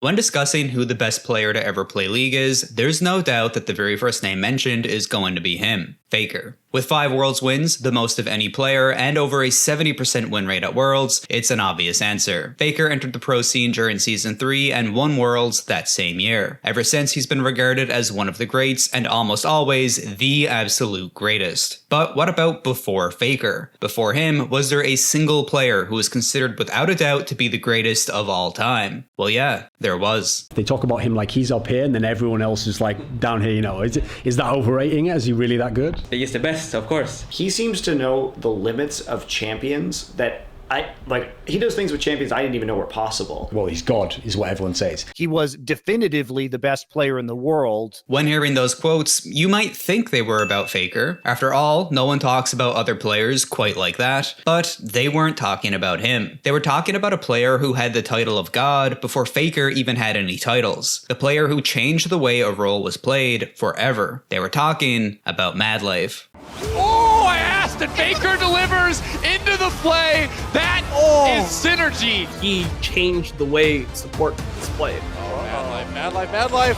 When discussing who the best player to ever play League is, there's no doubt that the very first name mentioned is going to be him, Faker. With 5 Worlds wins, the most of any player, and over a 70% win rate at Worlds, it's an obvious answer. Faker entered the pro scene during Season 3 and won Worlds that same year. Ever since, he's been regarded as one of the greats, and almost always the absolute greatest. But what about before Faker? Before him, was there a single player who was considered without a doubt to be the greatest of all time? Well, yeah, there was. They talk about him like he's up here, and then everyone else is like down here, you know. Is that overrating it? Is he really that good? He's the best, of course. He seems to know the limits of champions that he does things with champions I didn't even know were possible. Well, he's God, is what everyone says. He was definitively the best player in the world. When hearing those quotes, you might think they were about Faker. After all, no one talks about other players quite like that. But they weren't talking about him. They were talking about a player who had the title of God before Faker even had any titles. The player who changed the way a role was played forever. They were talking about MadLife. Oh, I asked and Faker delivers into the play. That is synergy. He changed the way support is played. MadLife.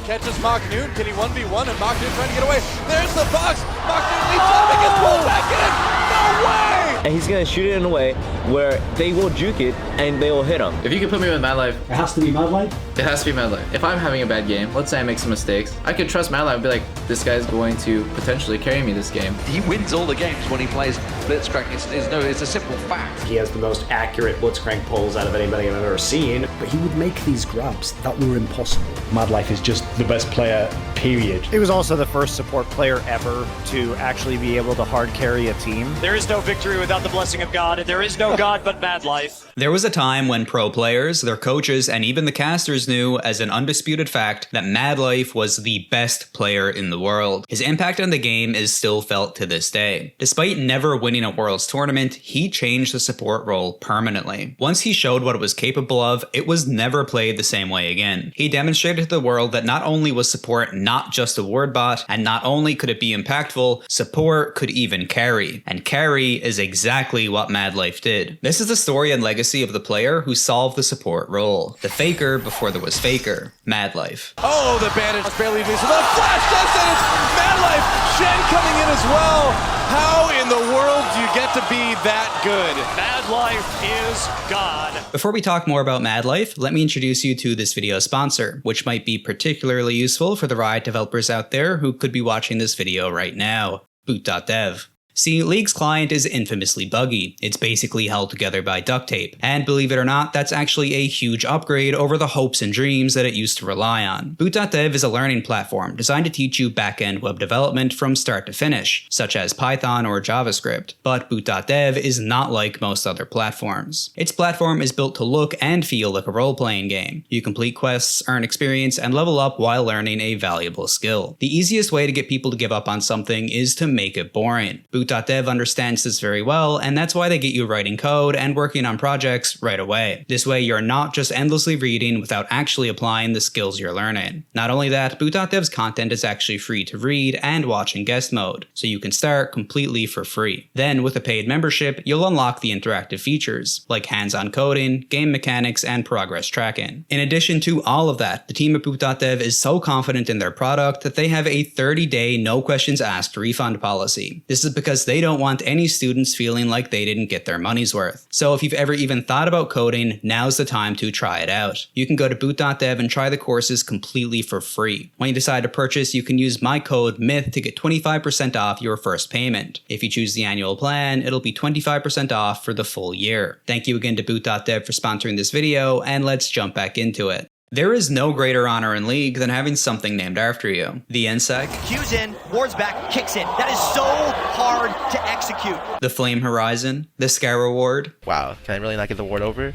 Catches Noon. Can he 1v1? And Noon trying to get away. There's the box. Noon leaps up and gets pulled back in. No way! And he's gonna shoot it in a way where they will juke it and they will hit him. If you could put me with MadLife, It has to be MadLife? it has to be MadLife. If I'm having a bad game, let's say I make some mistakes, I could trust MadLife and be like, this guy's going to potentially carry me this game. He wins all the games when he plays Blitzcrank. It's a simple fact. He has the most accurate blitzcrank pulls out of anybody I've ever seen. But he would make these grabs that were impossible. MadLife is just the best player, period. He was also the first support player ever to actually be able to hard carry a team. There is no victory without the blessing of God, and there is no God but MadLife. There was a time when pro players, their coaches, and even the casters knew as an undisputed fact that MadLife was the best player in the world. His impact on the game is still felt to this day. Despite never winning a Worlds tournament, he changed the support role permanently. Once he showed what it was capable of, it was never played the same way again. He demonstrated to the world that not only was support not just a ward bot, and not only could it be impactful, support could even carry. And carry is exactly what MadLife did. This is the story and legacy of the player who solved the support role. The Faker before there was Faker. MadLife. Oh, the bandage barely leaves. The flash does it. It's MadLife. Shen coming in as well. How in the world do you get to be that good? MadLife is God. Before we talk more about MadLife, let me introduce you to this video's sponsor, which might be particularly useful for the Riot developers out there who could be watching this video right now. Boot.dev. See, League's client is infamously buggy. It's basically held together by duct tape. And believe it or not, that's actually a huge upgrade over the hopes and dreams that it used to rely on. Boot.dev is a learning platform designed to teach you back-end web development from start to finish, such as Python or JavaScript. But Boot.dev is not like most other platforms. Its platform is built to look and feel like a role-playing game. You complete quests, earn experience, and level up while learning a valuable skill. The easiest way to get people to give up on something is to make it boring. Boot.dev understands this very well, and that's why they get you writing code and working on projects right away. This way you're not just endlessly reading without actually applying the skills you're learning. Not only that, Boot.dev's content is actually free to read and watch in guest mode, so you can start completely for free. Then with a paid membership, you'll unlock the interactive features, like hands-on coding, game mechanics, and progress tracking. In addition to all of that, the team at Boot.dev is so confident in their product that they have a 30-day no questions asked refund policy. This is because they don't want any students feeling like they didn't get their money's worth. So if you've ever even thought about coding, now's the time to try it out. You can go to boot.dev and try the courses completely for free. When you decide to purchase, you can use my code MYTH to get 25% off your first payment. If you choose the annual plan, it'll be 25% off for the full year. Thank you again to boot.dev for sponsoring this video, and let's jump back into it. There is no greater honor in League than having something named after you. The NSEC. Q's in, ward's back, kicks in. That is so hard to execute. The Flame Horizon. The Scour Ward. Wow, can I really not get the ward over?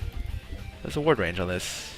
There's a ward range on this.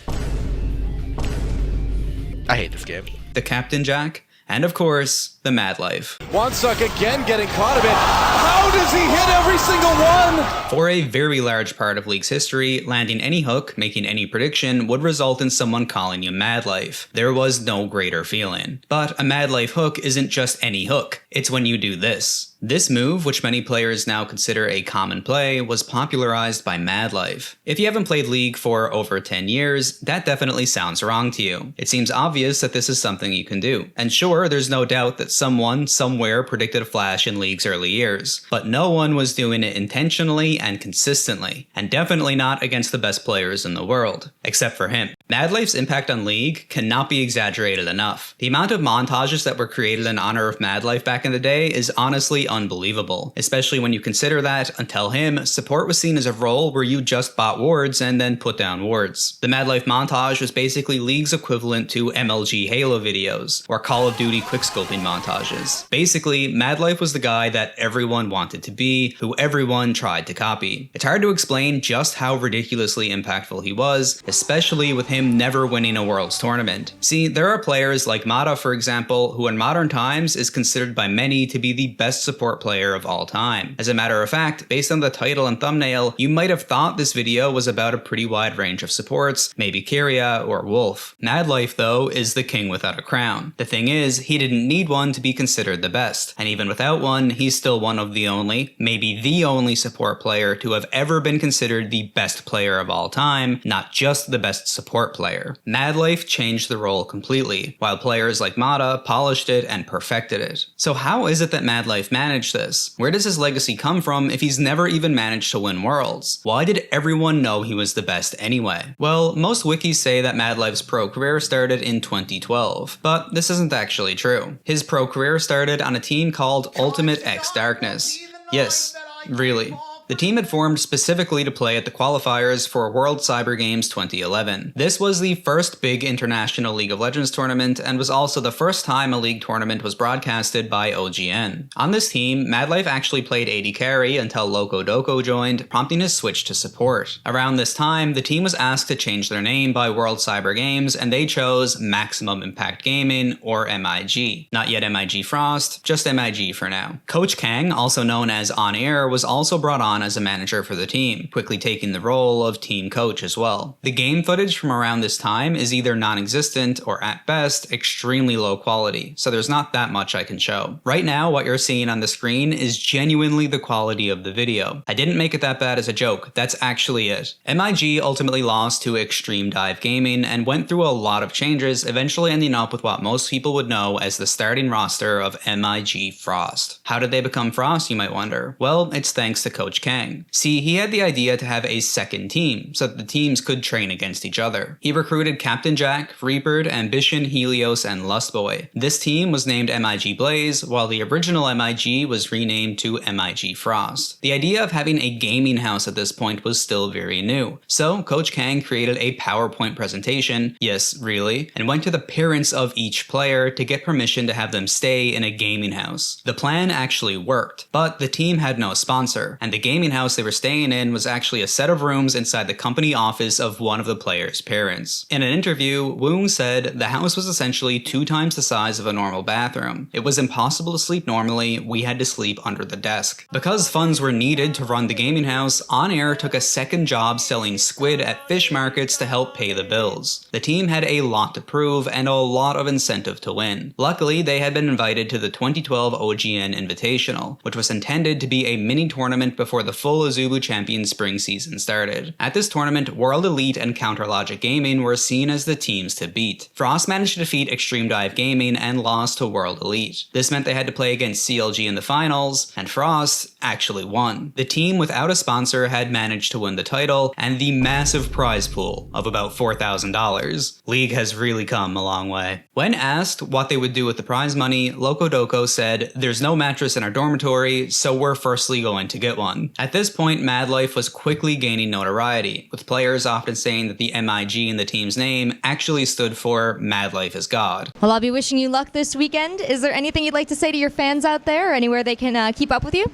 I hate this game. The Captain Jack. And of course, the MadLife. Wansuck again getting caught a bit. How does he hit every single one? For a very large part of League's history, landing any hook, making any prediction, would result in someone calling you MadLife. There was no greater feeling. But a MadLife hook isn't just any hook. It's when you do this. This move, which many players now consider a common play, was popularized by MadLife. If you haven't played League for over 10 years, that definitely sounds wrong to you. It seems obvious that this is something you can do. And sure, there's no doubt that someone, somewhere predicted a flash in League's early years, but no one was doing it intentionally and consistently, and definitely not against the best players in the world, except for him. MadLife's impact on League cannot be exaggerated enough. The amount of montages that were created in honor of MadLife back in the day is honestly unbelievable, especially when you consider that, until him, support was seen as a role where you just bought wards and then put down wards. The MadLife montage was basically League's equivalent to MLG Halo videos, or Call of Duty quickscoping montages. Basically, MadLife was the guy that everyone wanted to be, who everyone tried to copy. It's hard to explain just how ridiculously impactful he was, especially with him never winning a Worlds tournament. See, there are players like Mata, for example, who in modern times is considered by many to be the best support player of all time. As a matter of fact, based on the title and thumbnail, you might have thought this video was about a pretty wide range of supports, maybe Kyria or Wolf. MadLife, though, is the king without a crown. The thing is, he didn't need one to be considered the best, and even without one, he's still one of the only, maybe the only support player to have ever been considered the best player of all time, not just the best support player. MadLife changed the role completely, while players like Mata polished it and perfected it. So how is it that MadLife managed this? Where does his legacy come from if he's never even managed to win Worlds? Why did everyone know he was the best anyway? Well, most wikis say that MadLife's pro career started in 2012, but this isn't actually true. His pro career started on a team called Ultimate X Darkness. Yes, really. The team had formed specifically to play at the qualifiers for World Cyber Games 2011. This was the first big international League of Legends tournament and was also the first time a League tournament was broadcasted by OGN. On this team, MadLife actually played AD carry until Loco Doco joined, prompting his switch to support. Around this time, the team was asked to change their name by World Cyber Games, and they chose Maximum Impact Gaming, or MIG. Not yet MIG Frost, just MIG for now. Coach Kang, also known as On Air, was also brought on as a manager for the team, quickly taking the role of team coach as well. The game footage from around this time is either non-existent or at best extremely low quality, so there's not that much I can show. Right now, what you're seeing on the screen is genuinely the quality of the video. I didn't make it that bad as a joke, that's actually it. MIG ultimately lost to Extreme Dive Gaming and went through a lot of changes, eventually ending up with what most people would know as the starting roster of MIG Frost. How did they become Frost, you might wonder? Well, it's thanks to Coach Kang. See, he had the idea to have a second team, so that the teams could train against each other. He recruited Captain Jack, Reapered, Ambition, Helios, and Lustboy. This team was named MIG Blaze, while the original MIG was renamed to MIG Frost. The idea of having a gaming house at this point was still very new, so Coach Kang created a PowerPoint presentation, yes, really, and went to the parents of each player to get permission to have them stay in a gaming house. The plan actually worked, but the team had no sponsor, and the gaming house they were staying in was actually a set of rooms inside the company office of one of the players' parents. In an interview, Woong said the house was essentially 2 times the size of a normal bathroom. It was impossible to sleep normally, we had to sleep under the desk. Because funds were needed to run the gaming house, On Air took a second job selling squid at fish markets to help pay the bills. The team had a lot to prove and a lot of incentive to win. Luckily, they had been invited to the 2012 OGN Invitational, which was intended to be a mini tournament before the full Azubu Champions spring season started. At this tournament, World Elite and Counterlogic Gaming were seen as the teams to beat. Frost managed to defeat Extreme Dive Gaming and lost to World Elite. This meant they had to play against CLG in the finals, and Frost actually won. The team without a sponsor had managed to win the title and the massive prize pool of about $4,000. League has really come a long way. When asked what they would do with the prize money, Loco Doco said, "There's no mattress in our dormitory, so we're firstly going to get one." At this point, MadLife was quickly gaining notoriety, with players often saying that the MIG in the team's name actually stood for MadLife is God. Well, I'll be wishing you luck this weekend. Is there anything you'd like to say to your fans out there, or anywhere they can keep up with you?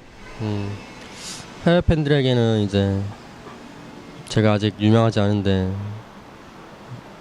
해외 팬들에게는 이제 제가 아직 유명하지 않은데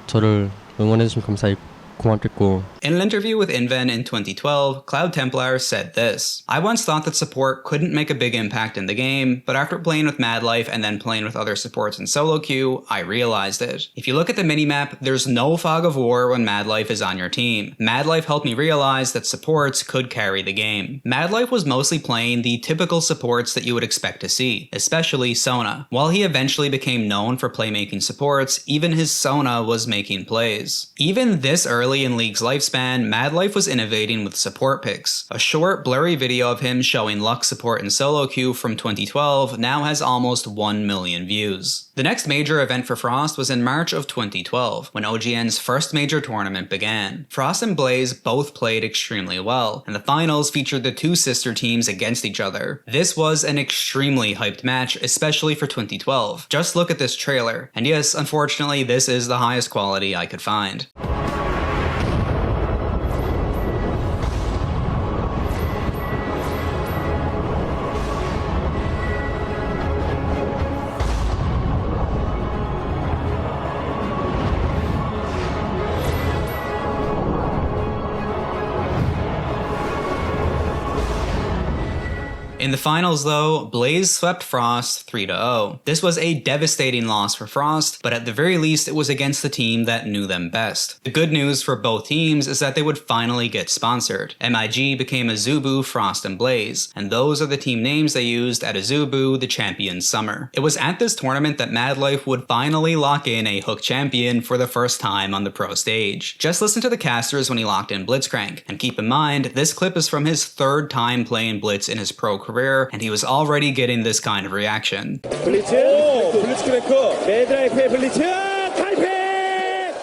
저를 응원해 주시면 감사하고 고맙겠고. In an interview with Inven in 2012, Cloud Templar said this: "I once thought that support couldn't make a big impact in the game, but after playing with MadLife and then playing with other supports in solo queue, I realized it. If you look at the minimap, there's no fog of war when MadLife is on your team. MadLife helped me realize that supports could carry the game." MadLife was mostly playing the typical supports that you would expect to see, especially Sona. While he eventually became known for playmaking supports, even his Sona was making plays. Even this early in League's lifespan, MadLife was innovating with support picks. A short, blurry video of him showing Lux support in solo queue from 2012 now has almost 1 million views. The next major event for Frost was in March of 2012, when OGN's first major tournament began. Frost and Blaze both played extremely well, and the finals featured the two sister teams against each other. This was an extremely hyped match, especially for 2012. Just look at this trailer, and yes, unfortunately, this is the highest quality I could find. In the finals though, Blaze swept Frost 3-0. This was a devastating loss for Frost, but at the very least it was against the team that knew them best. The good news for both teams is that they would finally get sponsored. MIG became Azubu, Frost, and Blaze, and those are the team names they used at Azubu, the champion summer. It was at this tournament that MadLife would finally lock in a Hook champion for the first time on the pro stage. Just listen to the casters when he locked in Blitzcrank, and keep in mind, this clip is from his third time playing Blitz in his pro career, and he was already getting this kind of reaction.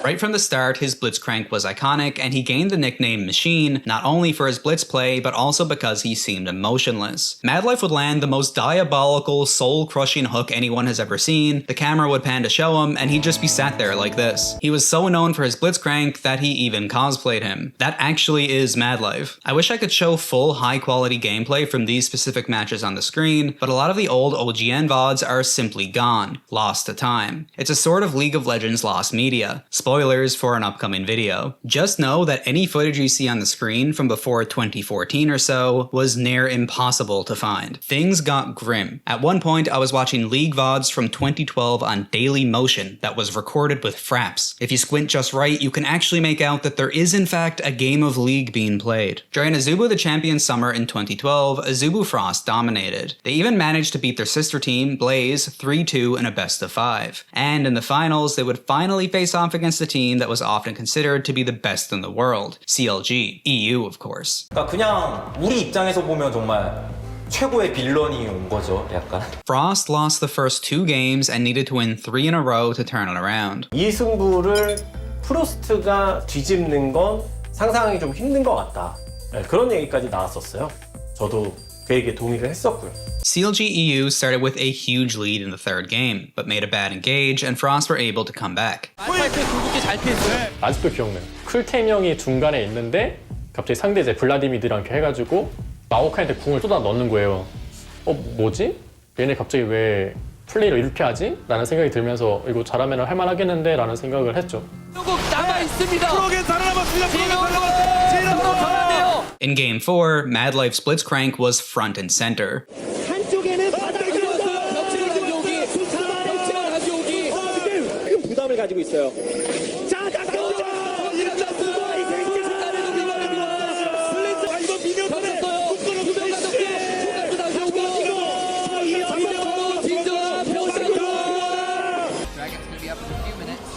Right from the start, his Blitzcrank was iconic, and he gained the nickname Machine, not only for his Blitz play, but also because he seemed emotionless. MadLife would land the most diabolical, soul-crushing hook anyone has ever seen, the camera would pan to show him, and he'd just be sat there like this. He was so known for his Blitzcrank that he even cosplayed him. That actually is MadLife. I wish I could show full, high-quality gameplay from these specific matches on the screen, but a lot of the old OGN VODs are simply gone, lost to time. It's a sort of League of Legends lost media. Spoilers for an upcoming video. Just know that any footage you see on the screen from before 2014 or so was near impossible to find. Things got grim. At one point, I was watching League VODs from 2012 on Daily Motion that was recorded with fraps. If you squint just right, you can actually make out that there is in fact a game of League being played. During Azubu the Champion Summer in 2012, Azubu Frost dominated. They even managed to beat their sister team, Blaze, 3-2 in a best of 5. And in the finals, they would finally face off against a team that was often considered to be the best in the world. CLG.EU, of course. 그냥 우리 입장에서 보면 정말 최고의 빌런이 온 거죠, 약간. Frost lost the first 2 games and needed to win 3 in a row to turn it around. 이 승부를 프로스트가 뒤집는 건 상상하기 좀 힘든 것 같다. 네, 그런 얘기까지 나왔었어요. 저도 그 얘기에 동의를 했었고요. CLG.EU started with a huge lead in the third game, but made a bad engage, and Frost were able to come back. 아직도 기억나요. 쿨템 형이 중간에 있는데 갑자기 상대 이제 블라디미드랑 이렇게 해가지고 마오카이한테 궁을 쏟아 넣는 거예요. 뭐지? 얘네 갑자기 왜 플레이를 이렇게 하지? 라는 생각이 들면서 이거 잘하면 할만하겠는데? 라는 생각을 했죠. 조금 남아있습니다. 프로겐 살아남았습니다. In Game 4, MadLife's Blitzcrank was front and center. 부담을 가지고 있어요.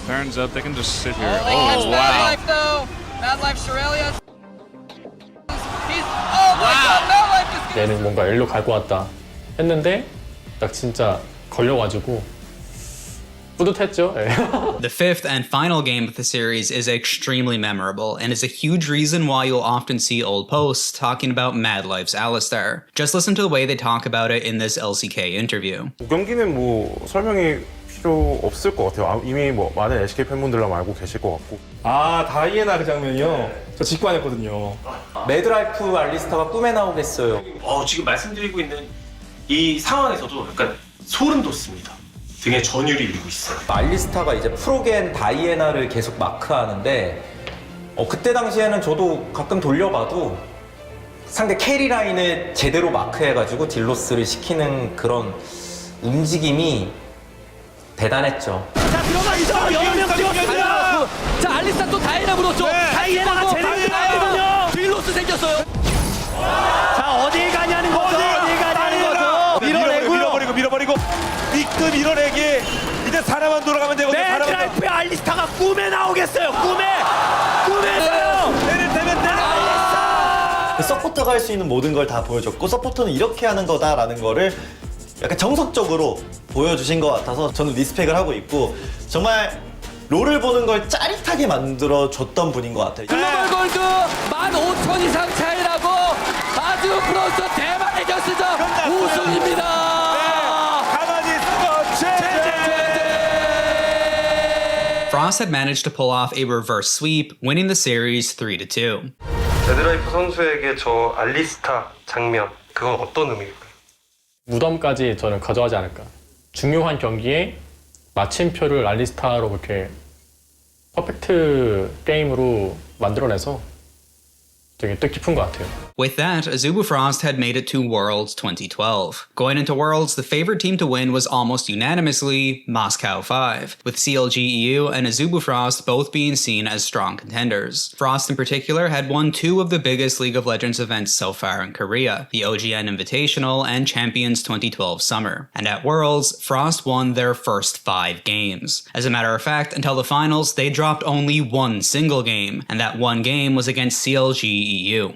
Turns out they can just sit here. Oh, wow. MadLife though. MadLife Shirelius. Oh my god, MadLife is... 얘는 뭔가 일로 갈 것 같다 했는데 딱 진짜 걸려가지고 뿌듯했죠. The 5th and final game of the series is extremely memorable and is a huge reason why you'll often see old posts talking about MadLife's Alistar. Just listen to the way they talk about it in this LCK interview. 경기는 뭐 설명이 필요 없을 것 같아요. 이미 뭐 많은 LCK 팬분들은 알고 계실 것 같고. 아, 다이애나 그 장면이요? 저 직관했거든요. 매드라이프 알리스타가 꿈에 나오겠어요. 지금 말씀드리고 있는 이 상황에서도 약간 소름 돋습니다. 등에 전율이 일고 있어요. 알리스타가 이제 프로겐 다이애나를 계속 마크하는데 그때 당시에는 저도 가끔 돌려봐도 상대 캐리 라인을 제대로 마크해가지고 딜로스를 시키는 그런 움직임이 대단했죠. 자, 들어가 있어. 여러 명 뛰었어요. 자, 알리스타 또 다이나 물었죠. 다이나가 제대로 나거든요. 딜로스 생겼어요. 자, 어딜 가냐는 거죠. 어딜 가냐는 거죠. 밀어버리고 빅급 밀어내기. 이제 사람만 돌아가면 되거든요. 매드라이프의 알리스타가 꿈에 나오겠어요. 꿈에서요. 서포터가 할 수 있는 모든 걸 다 보여줬고 서포터는 이렇게 하는 거다라는 거를 약간 정석적으로 보여주신 것 같아서 저는 리스펙을 하고 있고 정말 롤을 보는 걸 짜릿하게 만들어줬던 분인 것 같아요. 글로벌 골드 15,000 이상 차이라고 아주 프로스 대만의 결승전 우승입니다. 가만히 있어. Frost had managed to pull off a reverse sweep, winning the series 3-2. 매드라이프 선수에게 저 알리스타 장면 그건 어떤 의미일까요? 무덤까지 저는 가져가지 않을까. 중요한 경기에 마침표를 알리스타로 그렇게 퍼펙트 게임으로 만들어내서 되게 뜻깊은 것 같아요. With that, Azubu Frost had made it to Worlds 2012. Going into Worlds, the favorite team to win was almost unanimously Moscow 5, with CLG.EU and Azubu Frost both being seen as strong contenders. Frost in particular had won 2 of the biggest League of Legends events so far in Korea, the OGN Invitational and Champions 2012 Summer. And at Worlds, Frost won their first 5 games. As a matter of fact, until the finals, they dropped only 1 single game, and that 1 game was against CLG.EU.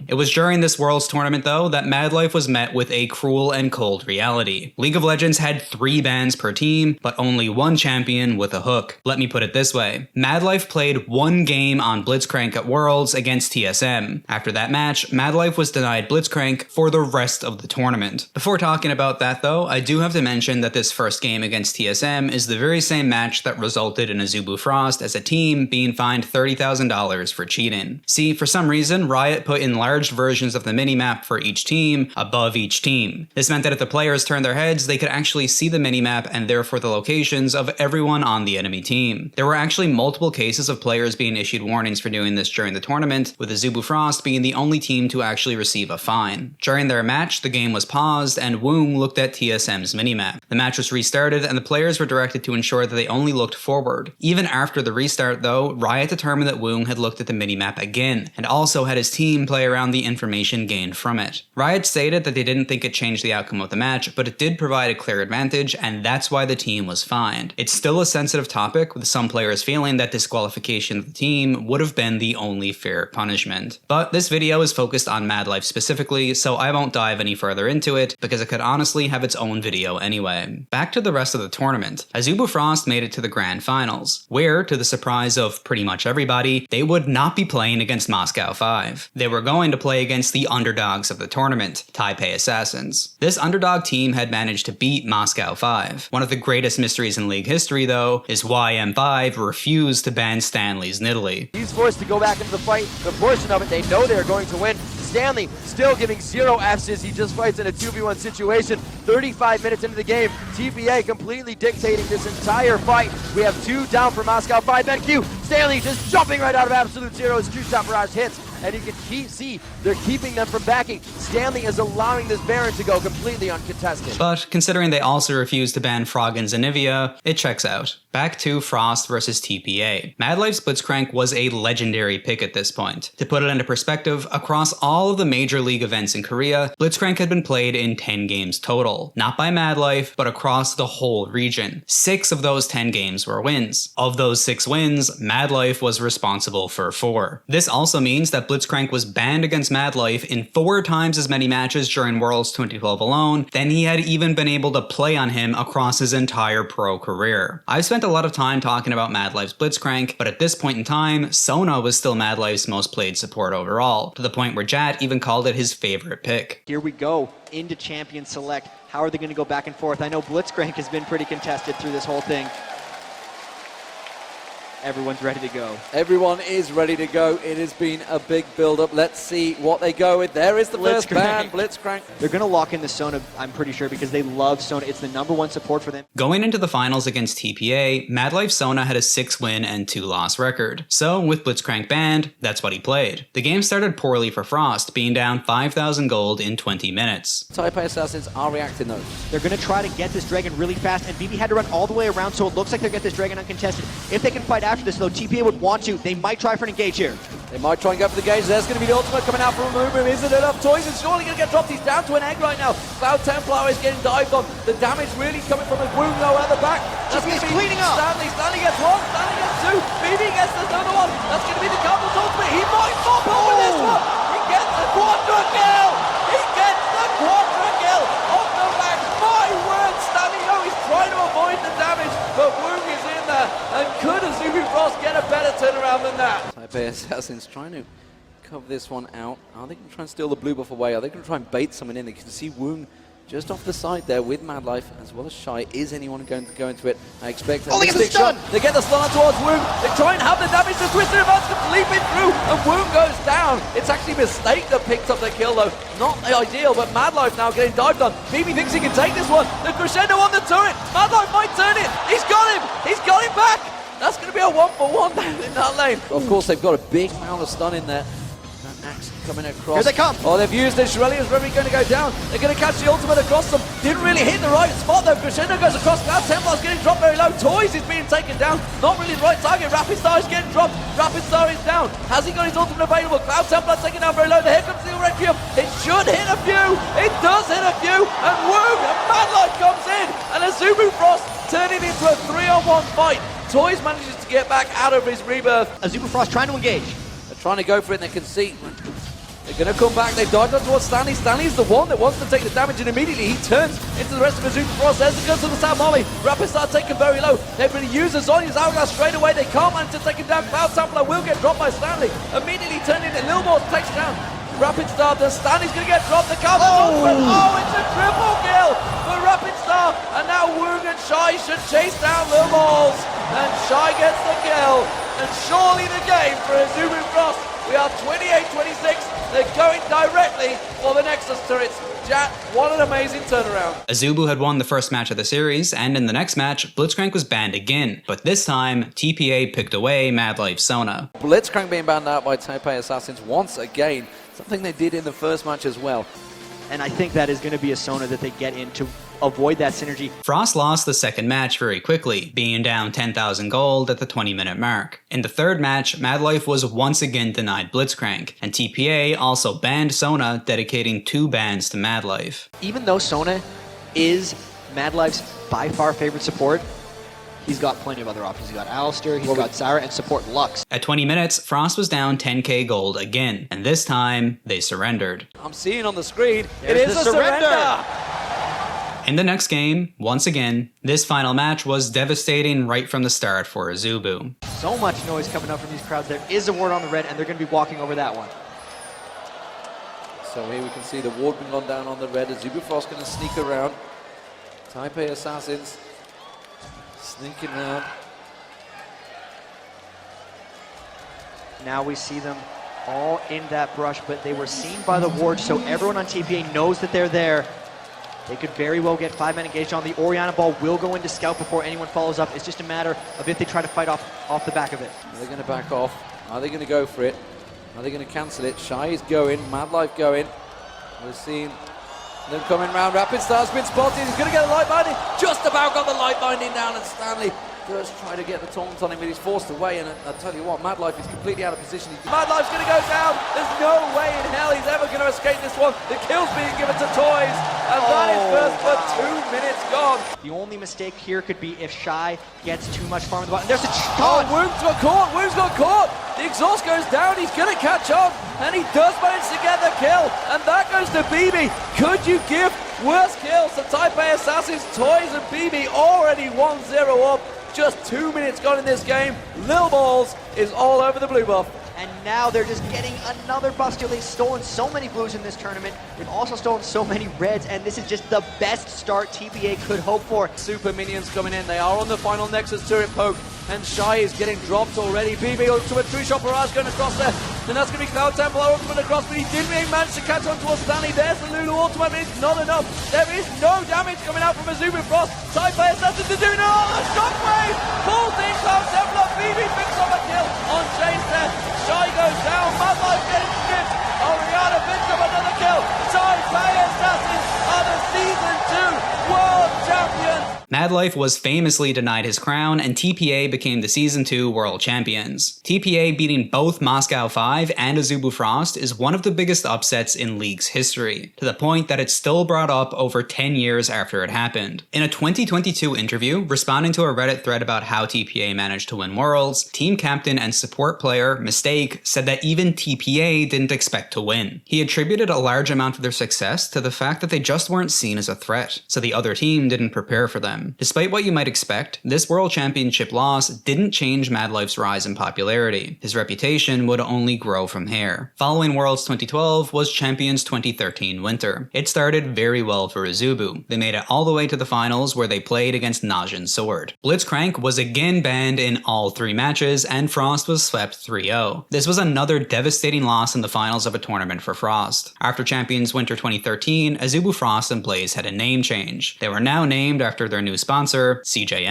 It was during this Worlds tournament, though, that MadLife was met with a cruel and cold reality. League of Legends had 3 bans per team, but only 1 champion with a hook. Let me put it this way. MadLife played 1 game on Blitzcrank at Worlds against TSM. After that match, MadLife was denied Blitzcrank for the rest of the tournament. Before talking about that, though, I do have to mention that this first game against TSM is the very same match that resulted in Azubu Frost as a team being fined $30,000 for cheating. See, for some reason, Riot put enlarged versions of the minimap for each team above each team. This meant that if the players turned their heads, they could actually see the minimap and therefore the locations of everyone on the enemy team. There were actually multiple cases of players being issued warnings for doing this during the tournament, with Azubu Frost being the only team to actually receive a fine. During their match, the game was paused and Woong looked at TSM's minimap. The match was restarted and the players were directed to ensure that they only looked forward. Even after the restart, though, Riot determined that Woong had looked at the minimap again, and also had his team play around the information gained from it. Riot stated that they didn't think it changed the outcome of the match, but it did provide a clear advantage, and that's why the team was fined. It's still a sensitive topic, with some players feeling that disqualification of the team would have been the only fair punishment. But this video is focused on MadLife specifically, so I won't dive any further into it, because it could honestly have its own video anyway. Back to the rest of the tournament. Azubu Frost made it to the grand finals, where, to the surprise of pretty much everybody, they would not be playing against Moscow 5. They were going to play against the underdogs of the tournament, Taipei Assassins. This underdog team had managed to beat Moscow 5. One of the greatest mysteries in League history, though, is why M5 refused to ban Stanley's Nidalee. He's forced to go back into the fight. The portion of it, they know they're going to win. Stanley still giving 0 Fs as he just fights in a 2v1 situation. 35 minutes into the game, TPA completely dictating this entire fight. We have 2 down for Moscow 5. BenQ, Stanley just jumping right out of absolute zero as two-shot barrage hits. And you can see they're keeping them from backing. Stanley is allowing this Baron to go completely uncontested. But considering they also refused to ban Frog and Zanivia, it checks out. Back to Frost versus TPA. MadLife's Blitzcrank was a legendary pick at this point. To put it into perspective, across all of the major league events in Korea, Blitzcrank had been played in 10 games total. Not by MadLife, but across the whole region. 6 of those 10 games were wins. Of those 6 wins, MadLife was responsible for 4. This also means that Blitzcrank was banned against MadLife in 4 times as many matches during Worlds 2012 alone than he had even been able to play on him across his entire pro career. I've spent a lot of time talking about MadLife's Blitzcrank, but at this point in time, Sona was still MadLife's most played support overall, to the point where Jat even called it his favorite pick. Here we go into Champion Select. How are they going to go back and forth? I know Blitzcrank has been pretty contested through this whole thing. everyone's ready to go. Everyone is ready to go. It has been a big build-up. Let's see what they go with. There is the first ban, Blitzcrank. They're going to lock in the Sona, I'm pretty sure, because they love Sona. It's the #1 support for them. Going into the finals against TPA, MadLife Sona had a 6-win and 2-loss record. So, with Blitzcrank banned, that's what he played. The game started poorly for Frost, being down 5,000 gold in 20 minutes. Taipei Assassins are reacting though. They're going to try to get this Dragon really fast, and BB had to run all the way around, so it looks like they'll get this Dragon uncontested. If they can fight after this, though, TPA would want to. They might try for an engage here. They might try and go for the gauge. There's going to be the ultimate coming out from Azubu. Isn't it enough? Toys is surely going to get dropped. He's down to an egg right now. Cloud Templar is getting dived on. The damage really coming from his wound though at the back. That's going to be cleaning up. Stanley gets one. Stanley gets two. BB gets the other one. That's going to be the Capsule's ultimate. He might pop over this one. He gets the quadra kill. He gets the quadra kill off the back. My word, Stanley he's trying to avoid the damage, but Woong is in there. And could Azubu Frost get a better turnaround than that? Taipei Assassins trying to cover this one out. Are they going to try and steal the blue buff away? Are they going to try and bait someone in? They can see Woong just off the side there with MadLife as well as Shy. Is anyone going to go into it? I expect they get the stun! They get the stun towards Woong. They try and have the damage. The Twisted Advance to leap it through, and Woong goes down. It's actually Mistake that picked up the kill though. Not ideal, but MadLife now getting dived on. BB thinks he can take this one. The crescendo on the turret. MadLife might turn it. He's got him. He's got him back. That's going to be a 1-for-1 down in that lane. Of course, they've got a big amount of stun in there. Axe coming across. Here they come. Oh, they've used it. Shirelli is really going to go down. They're going to catch the ultimate across them. Didn't really hit the right spot though. Crescendo goes across. Cloud Templar's getting dropped very low. Toys is being taken down. Not really the right target. Rapid Star is getting dropped. Rapid Star is down. Has he got his ultimate available? Cloud Templar taken down very low. Here comes the Requiem. It should hit a few. It does hit a few. And Woong and MadLife comes in. And Azubu Frost turning it into a 3-on-1 fight. Toys manages to get back out of his rebirth. Azubu Frost trying to engage. They're trying to go for it and they can see. They're going to come back. They've dived on towards Stanley. Stanley's the one that wants to take the damage, and immediately he turns into the rest of Azubu Frost. There's the gun to the Sam Molly. Rapid Star taken very low. They're going to use the Zonya's Hourglass straight away. They can't manage to take him down. Cloud Templar will get dropped by Stanley. Immediately turned into Lil Morse takes down Rapid Star. Then Stanley's going to get dropped. The Capsule. Oh, it's a triple kill for Rapid Star. And now Woong and Shy should chase down Lil Morse. And Shy gets the kill. And surely the game for Azubu Frost. We are 28-26. They're going directly for the Nexus turrets. Jat, what an amazing turnaround. Azubu had won the first match of the series, and in the next match, Blitzcrank was banned again. But this time, TPA picked away MadLife Sona. Blitzcrank being banned out by Taipei Assassins once again. Something they did in the first match as well. And I think that is going to be a Sona that they get in to avoid that synergy. Frost lost the second match very quickly, being down 10,000 gold at the 20-minute mark. In the third match, MadLife was once again denied Blitzcrank, and TPA also banned Sona, dedicating 2 bans to MadLife. Even though Sona is MadLife's by far favorite support, he's got plenty of other options. He's got Alistair, he's got Zyra, and support Lux. At 20 minutes, Frost was down 10k gold again, and this time, they surrendered. I'm seeing on the screen, it is a surrender! In the next game, once again, this final match was devastating right from the start for Azubu. So much noise coming up from these crowds. There is a ward on the red, and they're going to be walking over that one. So here we can see the ward being gone down on the red. Azubu Frost going to sneak around. Taipei Assassins sneaking around. Now we see them all in that brush, but they were seen by the ward, so everyone on TPA knows that they're there. They could very well get 5-man engaged on. The Oriana ball will go into scout before anyone follows up. It's just a matter of if they try to fight off the back of it. Are they going to back off? Are they going to go for it? Are they going to cancel it? Shy is going. MadLife going. We're seeing them coming round. Rapid Star's been spotted. He's going to get a light binding. Just about got the light binding down, and Stanley does try to get the taunt on him, but he's forced away, and I'll tell you what, MadLife is completely out of position. MadLife's going to go down. There's no way in hell he's ever going to escape this one. The kill's being given to Toys, and that is first for 2 minutes gone. The only mistake here could be if Shy gets too much farm in the bottom. There's a Woong's got caught. Woong's got caught. The exhaust goes down. He's going to catch on, and he does manage to get the kill, and that goes to BB. Could you give worse kills to Taipei Assassins? Toys and BB already 1-0 up. Just 2 minutes gone in this game. Lil Balls is all over the blue buff. and now they're just getting another buff steal. They've stolen so many blues in this tournament. They've also stolen so many reds, and this is just the best start TPA could hope for. Super minions coming in. They are on the final Nexus turret poke, and Shy is getting dropped already. BB ultimate, 3-shot barrage going across there. Then that's going to be Cloud Templar ultimate across, but he didn't even manage to catch on to a Stanley. There's the Lulu ultimate, but it's not enough. There is no damage coming out from Azubu Frost. Sci-Fi has nothing to do now. The shockwave pulls in Cloud Templar. BB picks up a kill on Chase there. Shy goes down. MadLife getting stripped. Oriana picks up another kill. Sci-Fi Assassins are the Season 2 World Champions. MadLife was famously denied his crown, and TPA became the Season 2 World Champions. TPA beating both Moscow 5 and Azubu Frost is one of the biggest upsets in League's history, to the point that it's still brought up over 10 years after it happened. In a 2022 interview, responding to a Reddit thread about how TPA managed to win Worlds, team captain and support player Mistake said that even TPA didn't expect to win. He attributed a large amount of their success to the fact that they just weren't seen as a threat, so the other team didn't prepare for them. Despite what you might expect, this World Championship loss didn't change MadLife's rise in popularity. His reputation would only grow from here. Following Worlds 2012 was Champions 2013 Winter. It started very well for Azubu. They made it all the way to the finals, where they played against Najin's Sword. Blitzcrank was again banned in all 3 matches, and Frost was swept 3-0. This was another devastating loss in the finals of a tournament for Frost. After Champions Winter 2013, Azubu Frost and Blaze had a name change. They were now named after their new sponsor, CJ.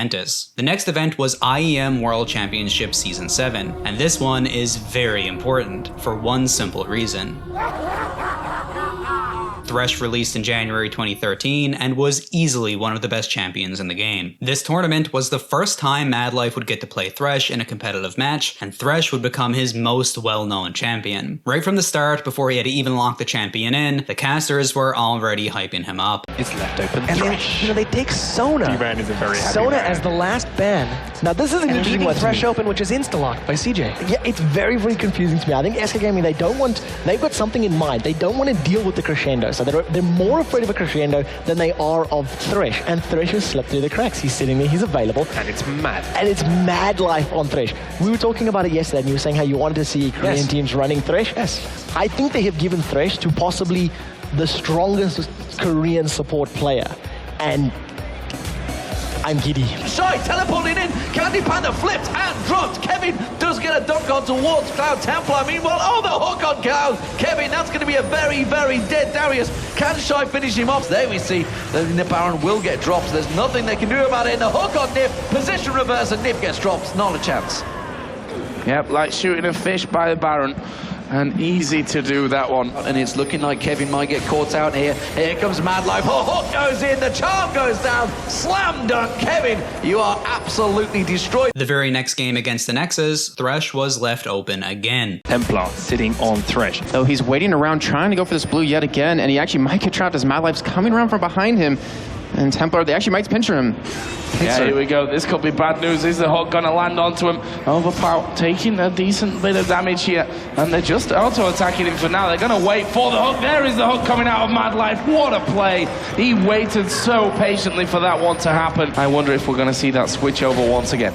The next event was IEM World Championship Season 7, and this one is very important for one simple reason. Thresh released in January 2013 and was easily one of the best champions in the game. This tournament was the first time MadLife would get to play Thresh in a competitive match, and Thresh would become his most well-known champion. Right from the start, before he had even locked the champion in, the casters were already hyping him up. It's left open Thresh. Then, they take Sona. D-Man is a very happy Sona man. as the last ban. Now this is an interesting one. Thresh open, which is insta-locked by CJ. Yeah, it's very, very confusing to me. I think SK Gaming, they've got something in mind. They don't want to deal with the crescendo. So they're more afraid of a crescendo than they are of Thresh, and Thresh has slipped through the cracks. He's sitting there, he's available. And it's mad. And it's MadLife on Thresh. We were talking about it yesterday, and you were saying how you wanted to see Korean teams running Thresh. Yes. I think they have given Thresh to possibly the strongest Korean support player, and I'm giddy. Shy teleporting in. Candy Panda flipped and dropped. Kevin does get a dunk on towards Cloud Templar. Meanwhile, the hook on Cloud. Kevin, that's going to be a very, very dead Darius. Can Shy finish him off? There we see that the Baron will get dropped. There's nothing they can do about it. And the hook on Nip. Position reverse, and Nip gets dropped. Not a chance. Yep, like shooting a fish by the Baron. And easy to do that one. And it's looking like Kevin might get caught out here. Here comes MadLife. Hook goes in. The charm goes down. Slam dunk. Kevin, you are absolutely destroyed. The very next game against the Nexus, Thresh was left open again. Templar sitting on Thresh. So he's waiting around trying to go for this blue yet again, and he actually might get trapped as MadLife's coming around from behind him. And Templar, they actually might pincher him. Yeah, here we go. This could be bad news. Is the hook going to land onto him? Overpower taking a decent bit of damage here. And they're just auto-attacking him for now. They're going to wait for the hook. There is the hook coming out of MadLife. What a play. He waited so patiently for that one to happen. I wonder if we're going to see that switch over once again.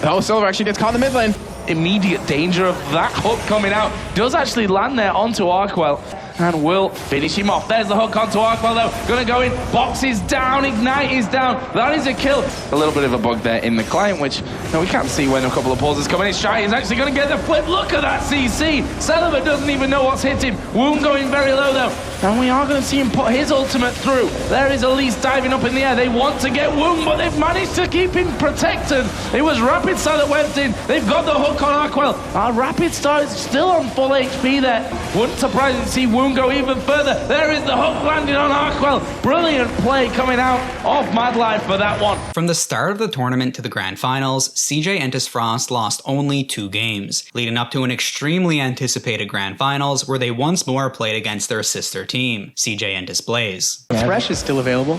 Oh, Silver actually gets caught in the mid lane. Immediate danger of that hook coming out. Does actually land there onto Arkwell. And will finish him off. There's the hook onto Arkwell though. Gonna go in. Box is down. Ignite is down. That is a kill. A little bit of a bug there in the client, which we can't see when a couple of pauses coming in. Shy is actually gonna get the flip. Look at that CC. Celeber doesn't even know what's hit him. Wound going very low though. And we are going to see him put his ultimate through. There is Elise diving up in the air. They want to get Wound, but they've managed to keep him protected. It was Rapid Star that went in. They've got the hook on Arkwell. Our Rapid Star is still on full HP there. Wouldn't surprise me to see Wound go even further. There is the hook landing on Arkwell. Brilliant play coming out of MadLife for that one. From the start of the tournament to the grand finals, CJ Entis Frost lost only 2 games, leading up to an extremely anticipated grand finals where they once more played against their sister team, CJ Entis Blaze. Thresh is still available.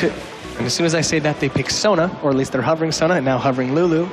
And as soon as I say that, they pick Sona, or at least they're hovering Sona and now hovering Lulu.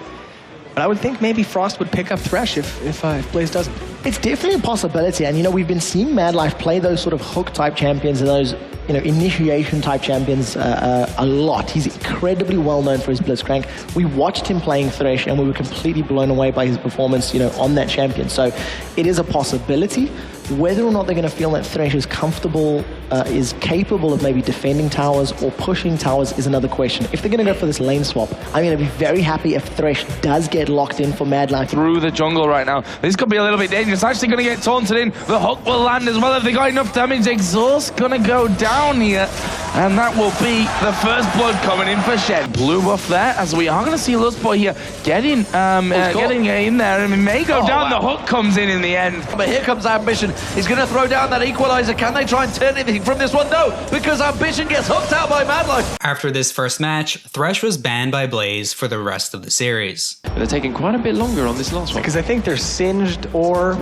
But I would think maybe Frost would pick up Thresh if Blaze doesn't. It's definitely a possibility, and we've been seeing MadLife play those sort of hook-type champions in those initiation type champions a lot. He's incredibly well known for his Blitzcrank. We watched him playing Thresh and we were completely blown away by his performance, on that champion. So it is a possibility. Whether or not they're going to feel that Thresh is comfortable, is capable of maybe defending towers or pushing towers is another question. If they're going to go for this lane swap, I'm going to be very happy if Thresh does get locked in for MadLife. Through the jungle right now. This could be a little bit dangerous. Actually going to get taunted in. The hook will land as well if they got enough damage. Exhaust going to go down here. And that will be the first blood coming in for Shed. Blue buff there, as we are going to see Lustboy here getting in there. And it may go down. Wow. The hook comes in the end. But here comes Ambition. He's going to throw down that equalizer. Can they try and turn anything from this one? No, because Ambition gets hooked out by MadLife. After this first match, Thresh was banned by Blaze for the rest of the series. They're taking quite a bit longer on this last one. Because I think they're Singed or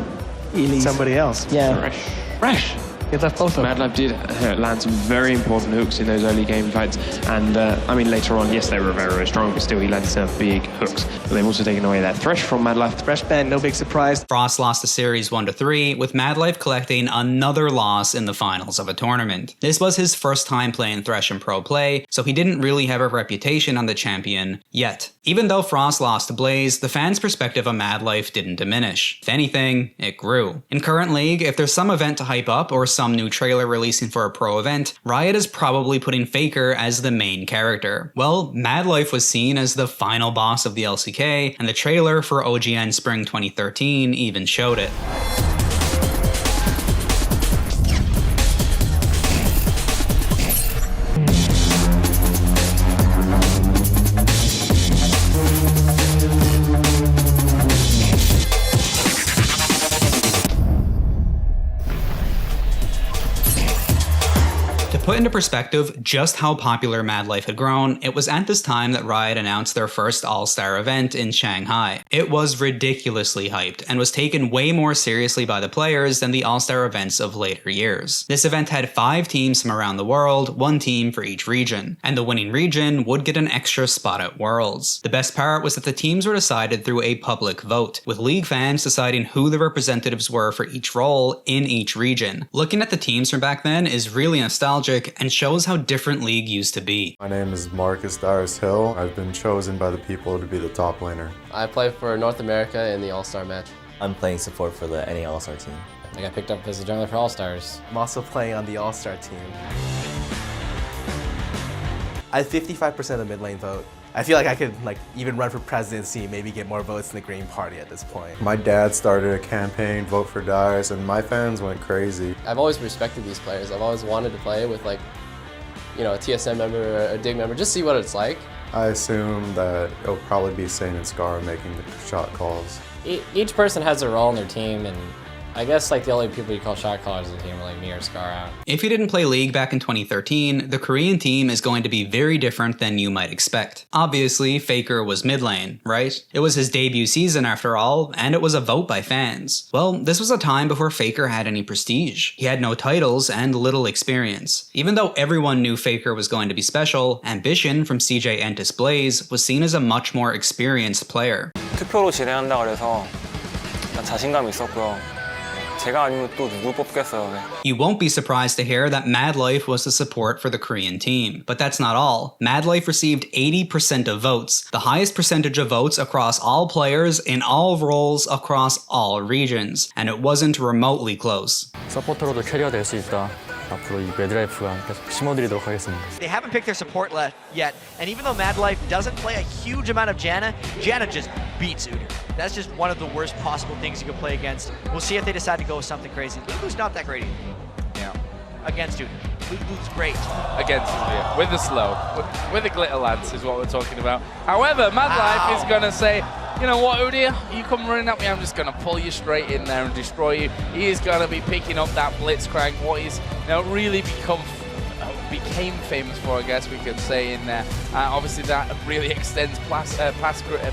somebody else. Yeah. Thresh. They left both of them. MadLife did land some very important hooks in those early game fights, and later on, yes, they were very, very strong, but still he landed some big hooks. But they've also taken away that Thresh from MadLife. Thresh ban, no big surprise. Frost lost the series 1-3, with MadLife collecting another loss in the finals of a tournament. This was his first time playing Thresh in pro play, so he didn't really have a reputation on the champion yet. Even though Frost lost to Blaze, the fans' perspective on MadLife didn't diminish. If anything, it grew. In current league, if there's some event to hype up or some new trailer releasing for a pro event, Riot is probably putting Faker as the main character. Well, MadLife was seen as the final boss of the LCK, and the trailer for OGN Spring 2013 even showed it. To put into perspective just how popular MadLife had grown, it was at this time that Riot announced their first All-Star event in Shanghai. It was ridiculously hyped, and was taken way more seriously by the players than the All-Star events of later years. This event had 5 teams from around the world, 1 team for each region, and the winning region would get an extra spot at Worlds. The best part was that the teams were decided through a public vote, with League fans deciding who the representatives were for each role in each region. Looking at the teams from back then is really nostalgic and shows how different League used to be. My name is Marcus Darius Hill. I've been chosen by the people to be the top laner. I play for North America in the All-Star match. I'm playing support for the NA All-Star team. I got picked up as a jungler for All-Stars. I'm also playing on the All-Star team. I have 55% of the mid lane vote. I feel like I could even run for presidency, maybe get more votes in the Green Party at this point. My dad started a campaign, Vote for Darius, and my fans went crazy. I've always respected these players. I've always wanted to play with a TSM member or a DIG member, just see what it's like. I assume that it'll probably be Sane and Scar making the shot calls. Each person has a role in their team, and I guess the only people you call shot callers in the team are me or Scar out. If you didn't play League back in 2013, the Korean team is going to be very different than you might expect. Obviously, Faker was mid lane, right? It was his debut season after all, and it was a vote by fans. Well, this was a time before Faker had any prestige. He had no titles and little experience. Even though everyone knew Faker was going to be special, Ambition from CJ Entis Blaze was seen as a much more experienced player. 투표로 진행한다 그래서 자신감이 있었고요. 제가 아니면 또 누굴 뽑겠어요. You won't be surprised to hear that MadLife was the support for the Korean team. But that's not all. MadLife received 80% of votes, the highest percentage of votes across all players in all roles across all regions, and it wasn't remotely close. 서포터로도 캐리어 될 수 있다. 앞으로 이 매드라이프가 계속 심어드리도록 하겠습니다. They haven't picked their support yet, and even though MadLife doesn't play a huge amount of Janna just beats Udyr. That's just one of the worst possible things you can play against. We'll see if they decide to go with something crazy. Lulu's not that great either. Yeah. Against Udyr. Lulu's great. Against Udyr. With the slow. With the glitter lance is what we're talking about. However, MadLife is going to say, you know what, Udyr, you come running at me, I'm just going to pull you straight in there and destroy you. He is going to be picking up that Blitzcrank, what he's really became famous for, I guess we could say in there. Obviously that really extends past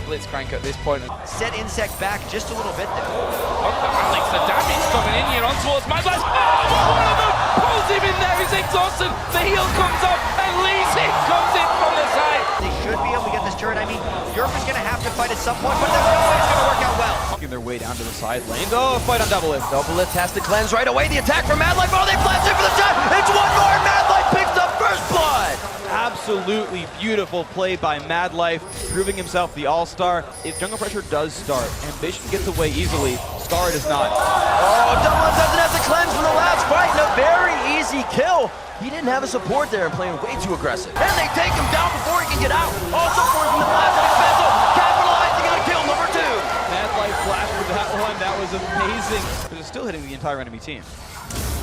Blitzcrank at this point. Set Insect back just a little bit there. Alex, the damage coming in here on towards MadLife. Oh, one of them pulls him in there, he's exhausted. The heal comes up and Lee's hit comes in from the side. They should be able to get this turret. I mean, your going to have to fight at some point, but there's no way it's going to work out well. Making their way down to the side lanes. Oh, fight on Double Lift. Double Lift has to cleanse right away. The attack from MadLife. Oh, they blast in for the shot. It's one more. MadLife picks up first blood. Absolutely beautiful play by MadLife, proving himself the all-star. If Jungle Pressure does start, Ambition gets away easily. Scar does not. Oh, Double Lift doesn't have to cleanse from the last fight, and a very easy kill. He didn't have a support there and playing way too aggressive. And they take him down before he can get out. Also forced from the blast of Expenso, capitalizing on kill number 2. MadLife flashed with that one. That was amazing. But it's still hitting the entire enemy team.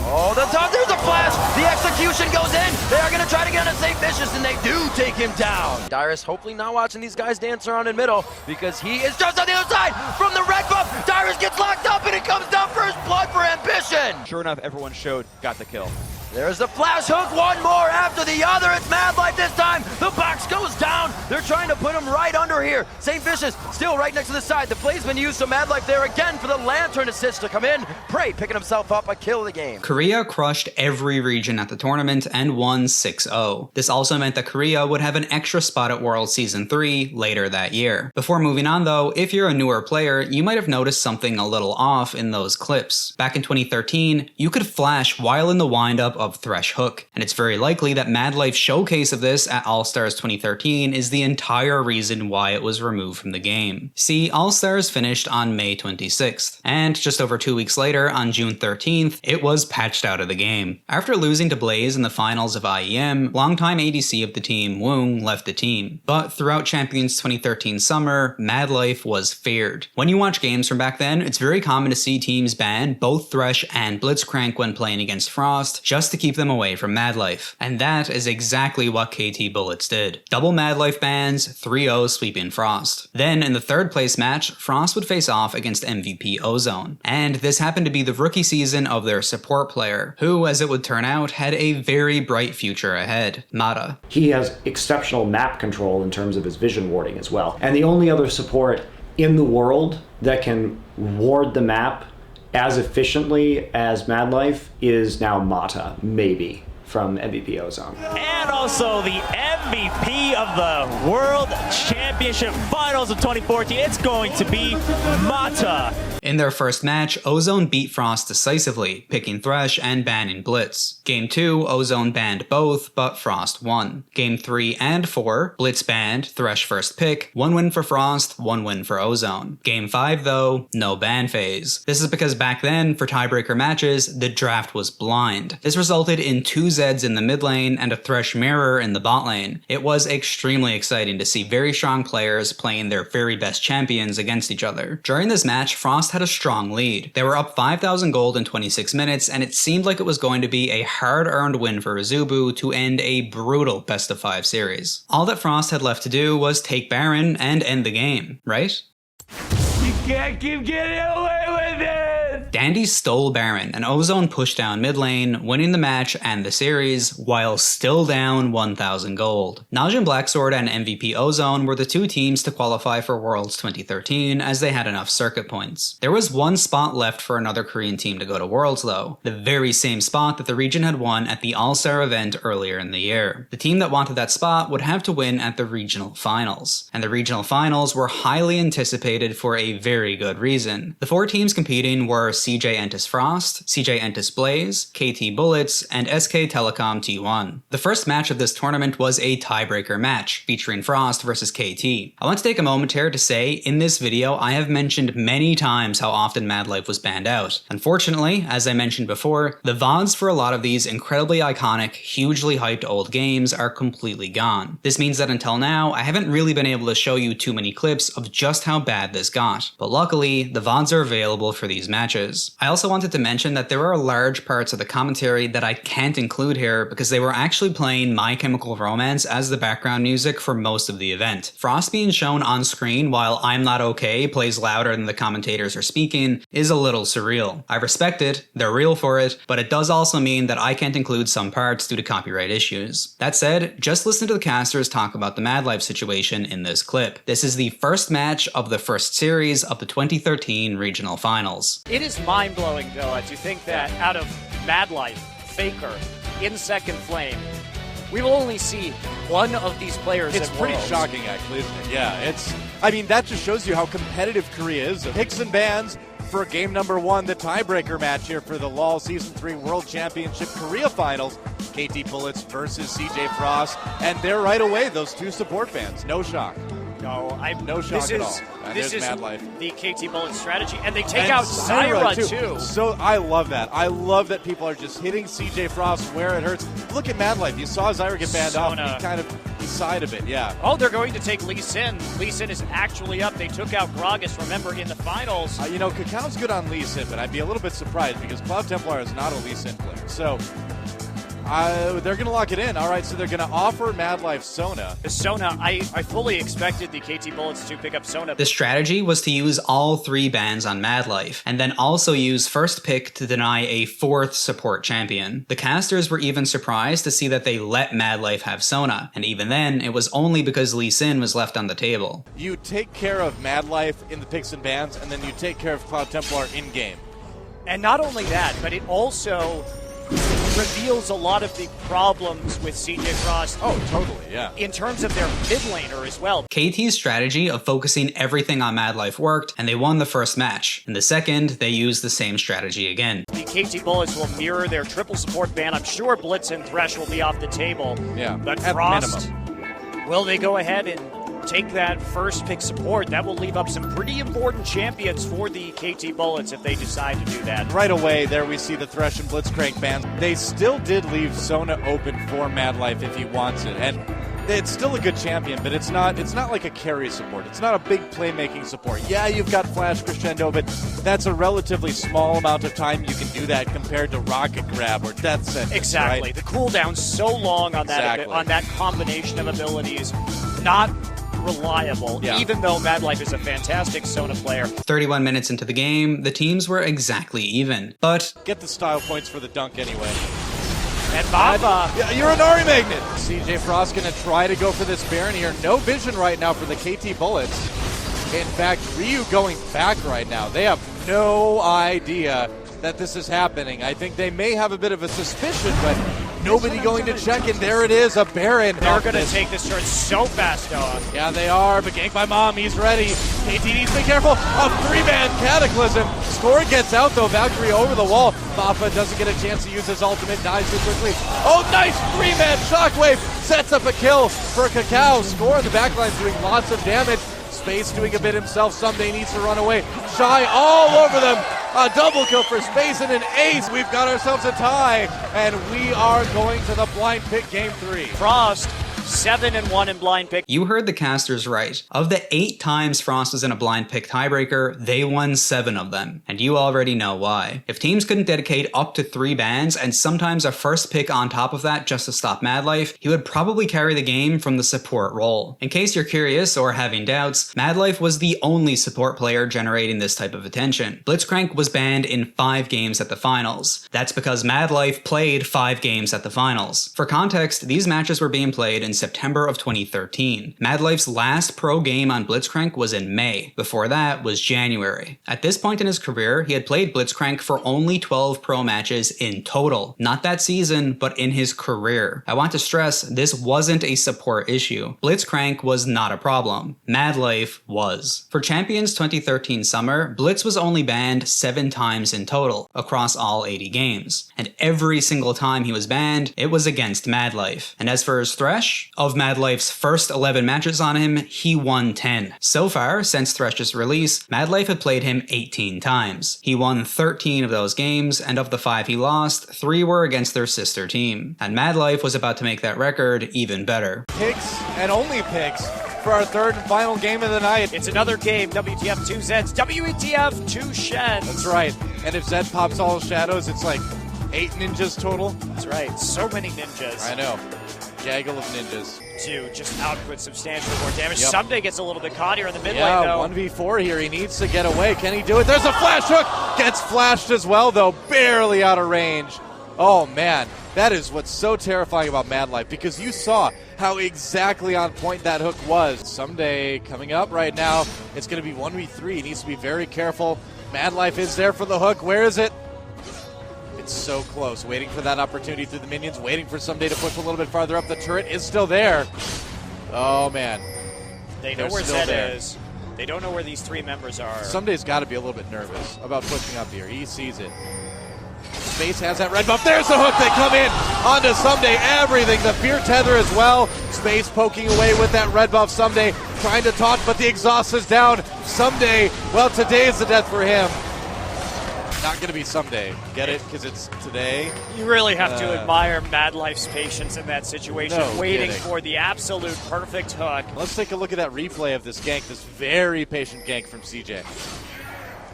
Oh, there's a flash! The execution goes in! They are gonna try to get on St. Vicious, and they do take him down! Dyrus hopefully not watching these guys dance around in middle, because he is just on the other side! From the red buff, Dyrus gets locked up, and it comes down first blood for Ambition! Sure enough, everyone showed, got the kill. There's the flash hook, one more after the other. It's MadLife this time. The box goes down. They're trying to put him right under here. St. Vicious still right next to the side. The play's been used, so MadLife there again for the Lantern assist to come in. Prey picking himself up, a kill of the game. Korea crushed every region at the tournament and won 6-0. This also meant that Korea would have an extra spot at World Season 3 later that year. Before moving on though, if you're a newer player, you might have noticed something a little off in those clips. Back in 2013, you could flash while in the windup of Thresh hook, and it's very likely that MadLife's showcase of this at All-Stars 2013 is the entire reason why it was removed from the game. See, All-Stars finished on May 26th, and just over 2 weeks later, on June 13th, it was patched out of the game. After losing to Blaze in the finals of IEM, longtime ADC of the team, Woong, left the team. But throughout Champions 2013 summer, MadLife was feared. When you watch games from back then, it's very common to see teams ban both Thresh and Blitzcrank when playing against Frost, just to keep them away from MadLife. And that is exactly what KT Bullets did. Double MadLife bans, 3-0 sweeping Frost. Then in the third place match, Frost would face off against MVP Ozone. And this happened to be the rookie season of their support player, who, as it would turn out, had a very bright future ahead, Mata. He has exceptional map control in terms of his vision warding as well. And the only other support in the world that can ward the map as efficiently as MadLife is now Mata, maybe, from MVP Ozone. And also the MVP of the World Championship Finals of 2014, it's going to be Mata. In their first match, Ozone beat Frost decisively, picking Thresh and banning Blitz. Game 2, Ozone banned both, but Frost won. Game 3 and 4, Blitz banned, Thresh first pick, 1 win for Frost, 1 win for Ozone. Game 5 though, no ban phase. This is because back then, for tiebreaker matches, the draft was blind. This resulted in 2 Zeds in the mid lane and a Thresh mirror in the bot lane. It was extremely exciting to see very strong players playing their very best champions against each other. During this match, Frost had a strong lead. They were up 5,000 gold in 26 minutes, and it seemed like it was going to be a hard-earned win for Azubu to end a brutal best-of-5 series. All that Frost had left to do was take Baron and end the game, right? You can't keep getting away with it! Dandy stole Baron, and Ozone pushed down mid lane, winning the match and the series, while still down 1,000 gold. Najin Blacksword and MVP Ozone were the 2 teams to qualify for Worlds 2013, as they had enough circuit points. There was 1 spot left for another Korean team to go to Worlds though, the very same spot that the region had won at the All-Star event earlier in the year. The team that wanted that spot would have to win at the regional finals, and the regional finals were highly anticipated for a very good reason. The 4 teams competing were CJ Entus Frost, CJ Entus Blaze, KT Bullets, and SK Telecom T1. The first match of this tournament was a tiebreaker match, featuring Frost versus KT. I want to take a moment here to say, in this video, I have mentioned many times how often MadLife was banned out. Unfortunately, as I mentioned before, the VODs for a lot of these incredibly iconic, hugely hyped old games are completely gone. This means that until now, I haven't really been able to show you too many clips of just how bad this got. But luckily, the VODs are available for these matches. I also wanted to mention that there are large parts of the commentary that I can't include here because they were actually playing My Chemical Romance as the background music for most of the event. Frost being shown on screen while I'm Not Okay plays louder than the commentators are speaking is a little surreal. I respect it, they're real for it, but it does also mean that I can't include some parts due to copyright issues. That said, just listen to the casters talk about the MadLife situation in this clip. This is the first match of the first series of the 2013 regional finals. It is mind-blowing, Noah, to think that out of MadLife, Faker, in second flame, we will only see one of these players It's at pretty Worlds. shocking, actually, isn't it? Yeah, I mean, that just shows you how competitive Korea is. Picks and bans for game number 1, the tiebreaker match here for the LoL Season 3 World Championship Korea Finals. KT Bullets versus CJ Frost, and there right away, those 2 support bans. No shock. No, no shock at all. And this is MadLife. the KT Bullet strategy, and they take out Zyra too. So I love that. I love that people are just hitting CJ Frost where it hurts. Look at MadLife. You saw Zyra get banned off. He kind of beside of it, yeah. Oh, they're going to take Lee Sin. Lee Sin is actually up. They took out Gragas, remember, in the finals. You know, Kakao's good on Lee Sin, but I'd be a little bit surprised because Cloud Templar is not a Lee Sin player. So they're going to lock it in. All right, so they're going to offer MadLife Sona. Sona, I fully expected the KT Bullets to pick up Sona. The strategy was to use all 3 bans on MadLife, and then also use first pick to deny a 4th support champion. The casters were even surprised to see that they let MadLife have Sona, and even then, it was only because Lee Sin was left on the table. You take care of MadLife in the picks and bans, and then you take care of Cloud Templar in-game. And not only that, but it also reveals a lot of the problems with CJ Frost. Oh, totally, yeah. In terms of their mid laner as well. KT's strategy of focusing everything on MadLife worked, and they won the first match. In the second, they used the same strategy again. The KT Bullets will mirror their triple support ban. I'm sure Blitz and Thresh will be off the table. Yeah, but at Frost, minimum. Will they go ahead and take that first pick support? That will leave up some pretty important champions for the KT Bullets if they decide to do that. Right away, there we see the Thresh and Blitzcrank bans. They still did leave Sona open for MadLife if he wants it, and it's still a good champion, but it's not like a carry support. It's not a big playmaking support. Yeah, you've got Flash Crescendo, but that's a relatively small amount of time you can do that compared to Rocket Grab or Death Sentence. Exactly. Right? The cooldown's so long on that on that combination of abilities. Not reliable, even though MadLife is a fantastic Sona player. 31 minutes into the game, the teams were exactly even, but get the style points for the dunk anyway. And Mava, yeah, you're an Ari Magnet. CJ Frost gonna try to go for this Baron here. No vision right now for the KT Bullets. In fact, Ryu going back right now. They have no idea that this is happening. I think they may have a bit of a suspicion, but nobody going to check, and there it is, a Baron. They're going to take this turn so fast, dog. Yeah, they are, but ganked by Mom, he's ready. KT needs to be careful. A 3-man Cataclysm. Score gets out, though. Valkyrie over the wall. Bafa doesn't get a chance to use his ultimate, dies too quickly. Oh, nice 3-man Shockwave. Sets up a kill for Kakao. Score in the backline doing lots of damage. Space doing a bit himself. Someday needs to run away. Shy all over them. A double kill for Space and an ace. We've got ourselves a tie, and we are going to the blind pick game 3. Frost 7-1 in blind pick. You heard the casters right. Of the 8 times Frost was in a blind pick tiebreaker, they won 7 of them. And you already know why. If teams couldn't dedicate up to 3 bans, and sometimes a first pick on top of that just to stop MadLife, he would probably carry the game from the support role. In case you're curious or having doubts, MadLife was the only support player generating this type of attention. Blitzcrank was banned in 5 games at the finals. That's because MadLife played 5 games at the finals. For context, these matches were being played in September of 2013. MadLife's last pro game on Blitzcrank was in May. Before that was January. At this point in his career, he had played Blitzcrank for only 12 pro matches in total. Not that season, but in his career. I want to stress, this wasn't a support issue. Blitzcrank was not a problem. MadLife was. For Champions 2013 summer, Blitz was only banned 7 times in total, across all 80 games. And every single time he was banned, it was against MadLife. And as for his Thresh, of MadLife's first 11 matches on him, he won 10. So far, since Thresh's release, MadLife had played him 18 times. He won 13 of those games, and of the 5 he lost, 3 were against their sister team. And MadLife was about to make that record even better. Picks, and only picks, for our 3rd and final game of the night. It's another game, WTF 2 Zeds, WETF 2 Sheds. That's right, and if Zed pops all shadows, it's like 8 ninjas total. That's right, so many ninjas. I know. Gaggle of ninjas. To just output substantially more damage. Someday gets a little bit caught here in the mid lane, though. 1v4 here. He needs to get away. Can he do it? There's a flash hook. Gets flashed as well, though. Barely out of range. Oh, man. That is what's so terrifying about MadLife, because you saw how exactly on point that hook was. Someday coming up right now, it's going to be 1v3. He needs to be very careful. MadLife is there for the hook. Where is it? It's so close. Waiting for that opportunity through the minions. Waiting for Someday to push a little bit farther up. The turret is still there. Oh, man. They know where Zed is. They don't know where these three members are. Someday's got to be a little bit nervous about pushing up here. He sees it. Space has that red buff. There's the hook. They come in onto Someday. Everything. The fear tether as well. Space poking away with that red buff. Someday trying to taunt, but the exhaust is down. Someday, well, today is the death for him. Not going to be someday. Get it? Because it's today. You really have to admire MadLife's patience in that situation, waiting for the absolute perfect hook. Let's take a look at that replay of this gank, this very patient gank from CJ.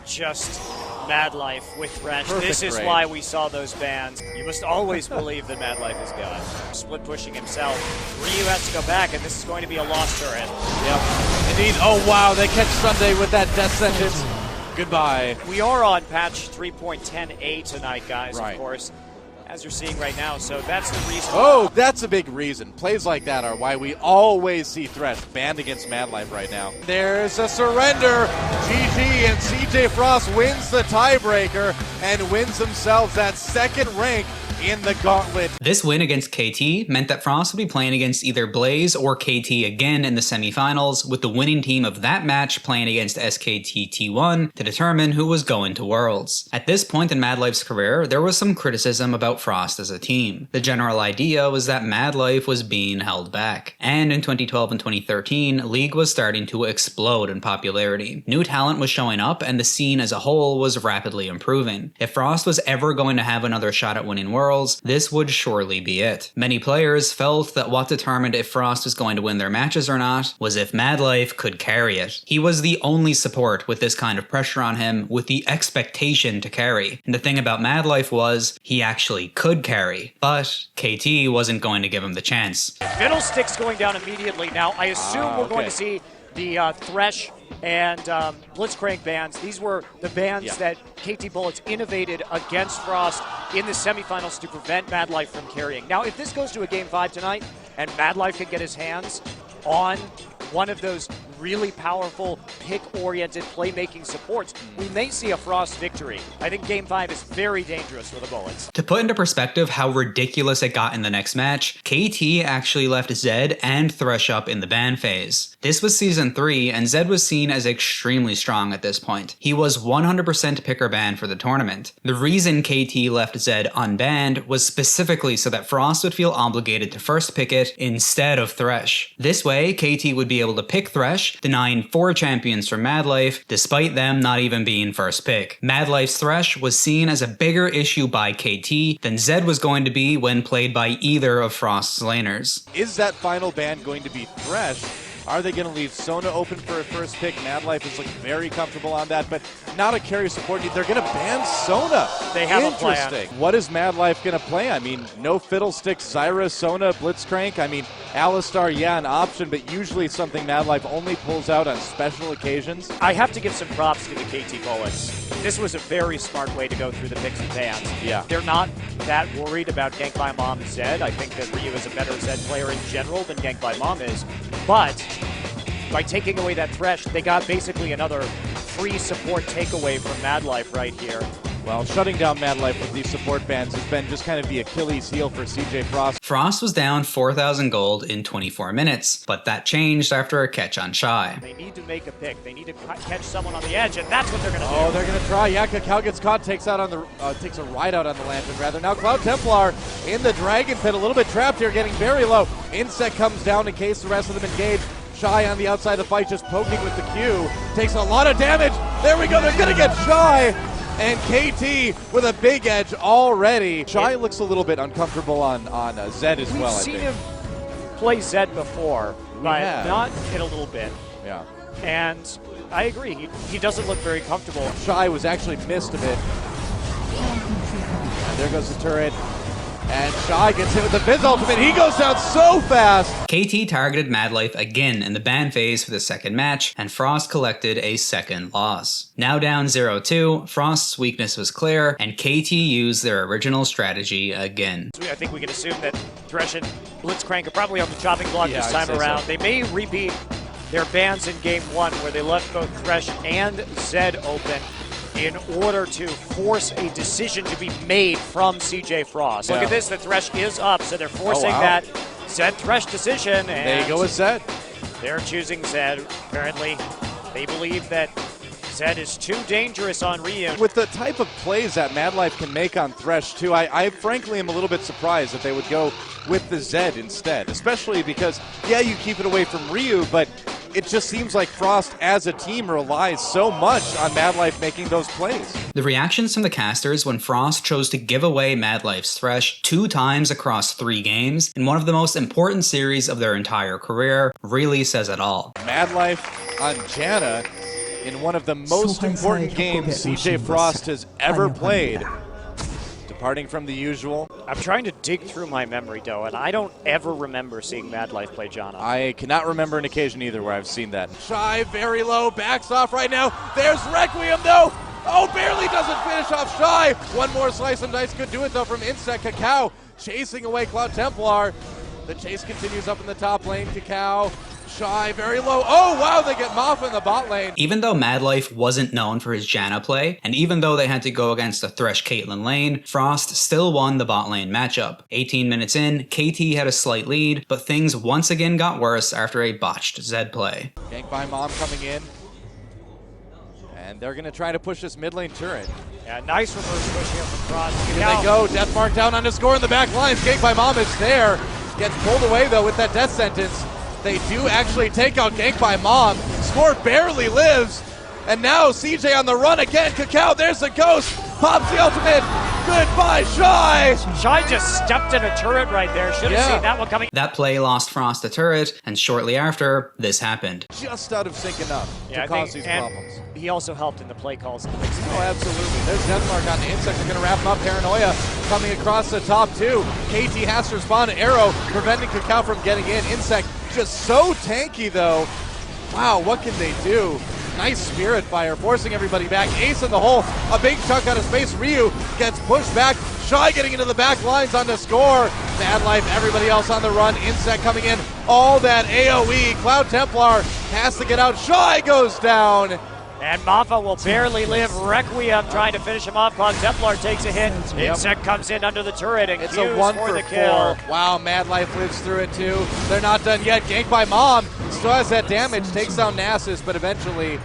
Just MadLife with Thresh. Perfect This is range. why we saw those bans. You must always believe that MadLife is God. Split pushing himself. Ryu has to go back, and this is going to be a lost turret. Yep. Indeed. Oh, wow. They catch Sunday with that death sentence. Goodbye. We are on patch 3.10a tonight, guys, Right. of course, as you're seeing right now. So that's the reason. Oh, that's a big reason. Plays like that are why we always see Thresh banned against MadLife right now. There's a surrender. GG, and CJ Frost wins the tiebreaker and wins himself that second rank in the gauntlet. This win against KT meant that Frost would be playing against either Blaze or KT again in the semifinals, with the winning team of that match playing against SKT-T1 to determine who was going to Worlds. At this point in MadLife's career, there was some criticism about Frost as a team. The general idea was that MadLife was being held back. And in 2012 and 2013, League was starting to explode in popularity. New talent was showing up, and the scene as a whole was rapidly improving. If Frost was ever going to have another shot at winning Worlds, this would surely be it. Many players felt that what determined if Frost was going to win their matches or not was if MadLife could carry it. He was the only support with this kind of pressure on him, with the expectation to carry. And the thing about MadLife was, he actually could carry. But KT wasn't going to give him the chance. Fiddlestick's going down immediately. Now, I assume we're going to see the Thresh and Blitzcrank bans. These were the bans that KT Bullets innovated against Frost in the semifinals to prevent MadLife from carrying. Now, if this goes to a Game 5 tonight, and MadLife can get his hands on one of those really powerful, pick-oriented playmaking supports, we may see a Frost victory. I think Game 5 is very dangerous for the Bullets. To put into perspective how ridiculous it got in the next match, KT actually left Zed and Thresh up in the ban phase. This was Season 3, and Zed was seen as extremely strong at this point. He was 100% picker ban for the tournament. The reason KT left Zed unbanned was specifically so that Frost would feel obligated to first pick it instead of Thresh. This way, KT would be able to pick Thresh, denying 4 champions from MadLife, despite them not even being first pick. MadLife's Thresh was seen as a bigger issue by KT than Zed was going to be when played by either of Frost's laners. Is that final ban going to be Thresh? Are they going to leave Sona open for a first pick? MadLife is looking very comfortable on that, but not a carry support need. They're going to ban Sona. They have a plan. Interesting. What is MadLife going to play? I mean, no Fiddlesticks, Zyra, Sona, Blitzcrank. I mean, Alistar, yeah, an option, but usually something MadLife only pulls out on special occasions. I have to give some props to the KT Bullets. This was a very smart way to go through the picks and bans. Yeah. They're not that worried about Gank by Mom Zed. I think that Ryu is a better Zed player in general than Gank by Mom is. But by taking away that Thresh, they got basically another free support takeaway from MadLife right here. Well, shutting down MadLife with these support bans has been just kind of the Achilles heel for CJ Frost. Frost was down 4,000 gold in 24 minutes, but that changed after a catch on Shy. They need to make a pick. They need to catch someone on the edge, and that's what they're going to do. Oh, they're going to try. Yeah, Kakao gets caught, takes a ride out on the Lantern, rather. Now Cloud Templar in the Dragon Pit, a little bit trapped here, getting very low. Insect comes down in case the rest of them engage. Shy on the outside of the fight, just poking with the Q. Takes a lot of damage. There we go. They're going to get Shy. And KT with a big edge already. Shy looks a little bit uncomfortable on Zed as well, I think. We've seen him play Zed before, but not in a little bit. Yeah. And I agree. He doesn't look very comfortable. Shy was actually missed a bit. And there goes the turret. And Shy gets hit with the Fizz ultimate. He goes down so fast. KT targeted MadLife again in the ban phase for the second match, and Frost collected a second loss. Now down 0-2, Frost's weakness was clear, and KT used their original strategy again. I think we can assume that Thresh and Blitzcrank are probably on the chopping block this time around. So. They may repeat their bans in Game 1, where they left both Thresh and Zed open in order to force a decision to be made from CJ Frost. Look at this, the Thresh is up, so they're forcing that Zed Thresh decision. And there you go with Zed. They're choosing Zed, apparently. They believe believe that Zed is too dangerous on Ryu. With the type of plays that MadLife can make on Thresh too, I frankly am a little bit surprised that they would go with the Zed instead, especially because, yeah, you keep it away from Ryu, but it just seems like Frost as a team relies so much on MadLife making those plays. The reactions from the casters when Frost chose to give away MadLife's Thresh 2 times across 3 games in one of the most important series of their entire career really says it all. MadLife on Janna in one of the most important games CJ Frost has ever played. Departing from the usual. I'm trying to dig through my memory, though, and I don't ever remember seeing MadLife play Janna. I cannot remember an occasion either where I've seen that. Shy, very low, backs off right now. There's Requiem, though. Oh, barely doesn't finish off Shy. One more slice of dice could do it, though, from Insect. Kakao chasing away Cloud Templar. The chase continues up in the top lane. Kakao, Shy, very low. Oh, wow, they get Maffa in the bot lane. Even though MadLife wasn't known for his Janna play, and even though they had to go against the Thresh Caitlyn lane, Frost still won the bot lane matchup. 18 minutes in, KT had a slight lead, but things once again got worse after a botched Zed play. Gank by Mom coming in. And they're going to try to push this mid lane turret. Yeah, nice reverse push here from Frost. Here they go, Death Mark down on the score in the back lines. Gank by Mom is there. Gets pulled away though with that death sentence. They do actually take out Gank by Mom. Score barely lives. And now CJ on the run again. Kakao, there's the ghost. Pops the ultimate. Goodbye, Shy. Shy just stepped in a turret right there. Should have seen that one coming. That play lost Frost the turret, and shortly after, this happened. Just out of sync enough to cause these problems. He also helped in the play calls. Oh, absolutely. There's Deathmark on the Insect. They're going to wrap him up. Paranoia coming across the top 2. KT has to respond to Arrow, preventing Kakao from getting in. Insect just so tanky, though. Wow, what can they do? Nice Spirit Fire, forcing everybody back. Ace in the hole, a big chunk out of space. Ryu gets pushed back. Shy getting into the back lines on the score. MadLife, everybody else on the run. Insect coming in, all that AoE. Cloud Templar has to get out. Shy goes down. And Maffa will barely live. Requiem trying to finish him off. Cloud Templar takes a hit. Insect comes in under the turret and it's Q's a 1 for the kill. 4. Wow, MadLife lives through it too. They're not done yet. Gank by Mom. Still has that damage. Takes down Nasus, but eventually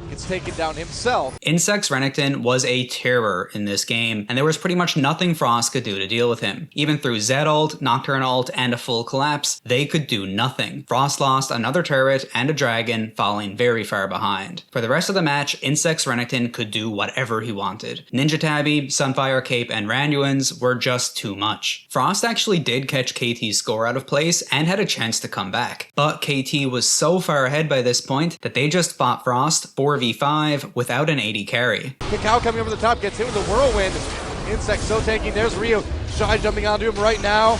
gets taken down himself. Insect's Renekton was a terror in this game, and there was pretty much nothing Frost could do to deal with him. Even through Zed ult, Nocturne ult, and a full collapse, they could do nothing. Frost lost another turret and a dragon, falling very far behind. For the rest of the match, Insect's Renekton could do whatever he wanted. Ninja Tabby, Sunfire Cape, and Randuin's were just too much. Frost actually did catch KT's score out of place and had a chance to come back, but KT was so far ahead by this point that they just fought Frost 4v5 without an 80 carry. Kakao coming over the top, gets hit with a whirlwind. Insect so taking, there's Ryu. Shy jumping onto him right now.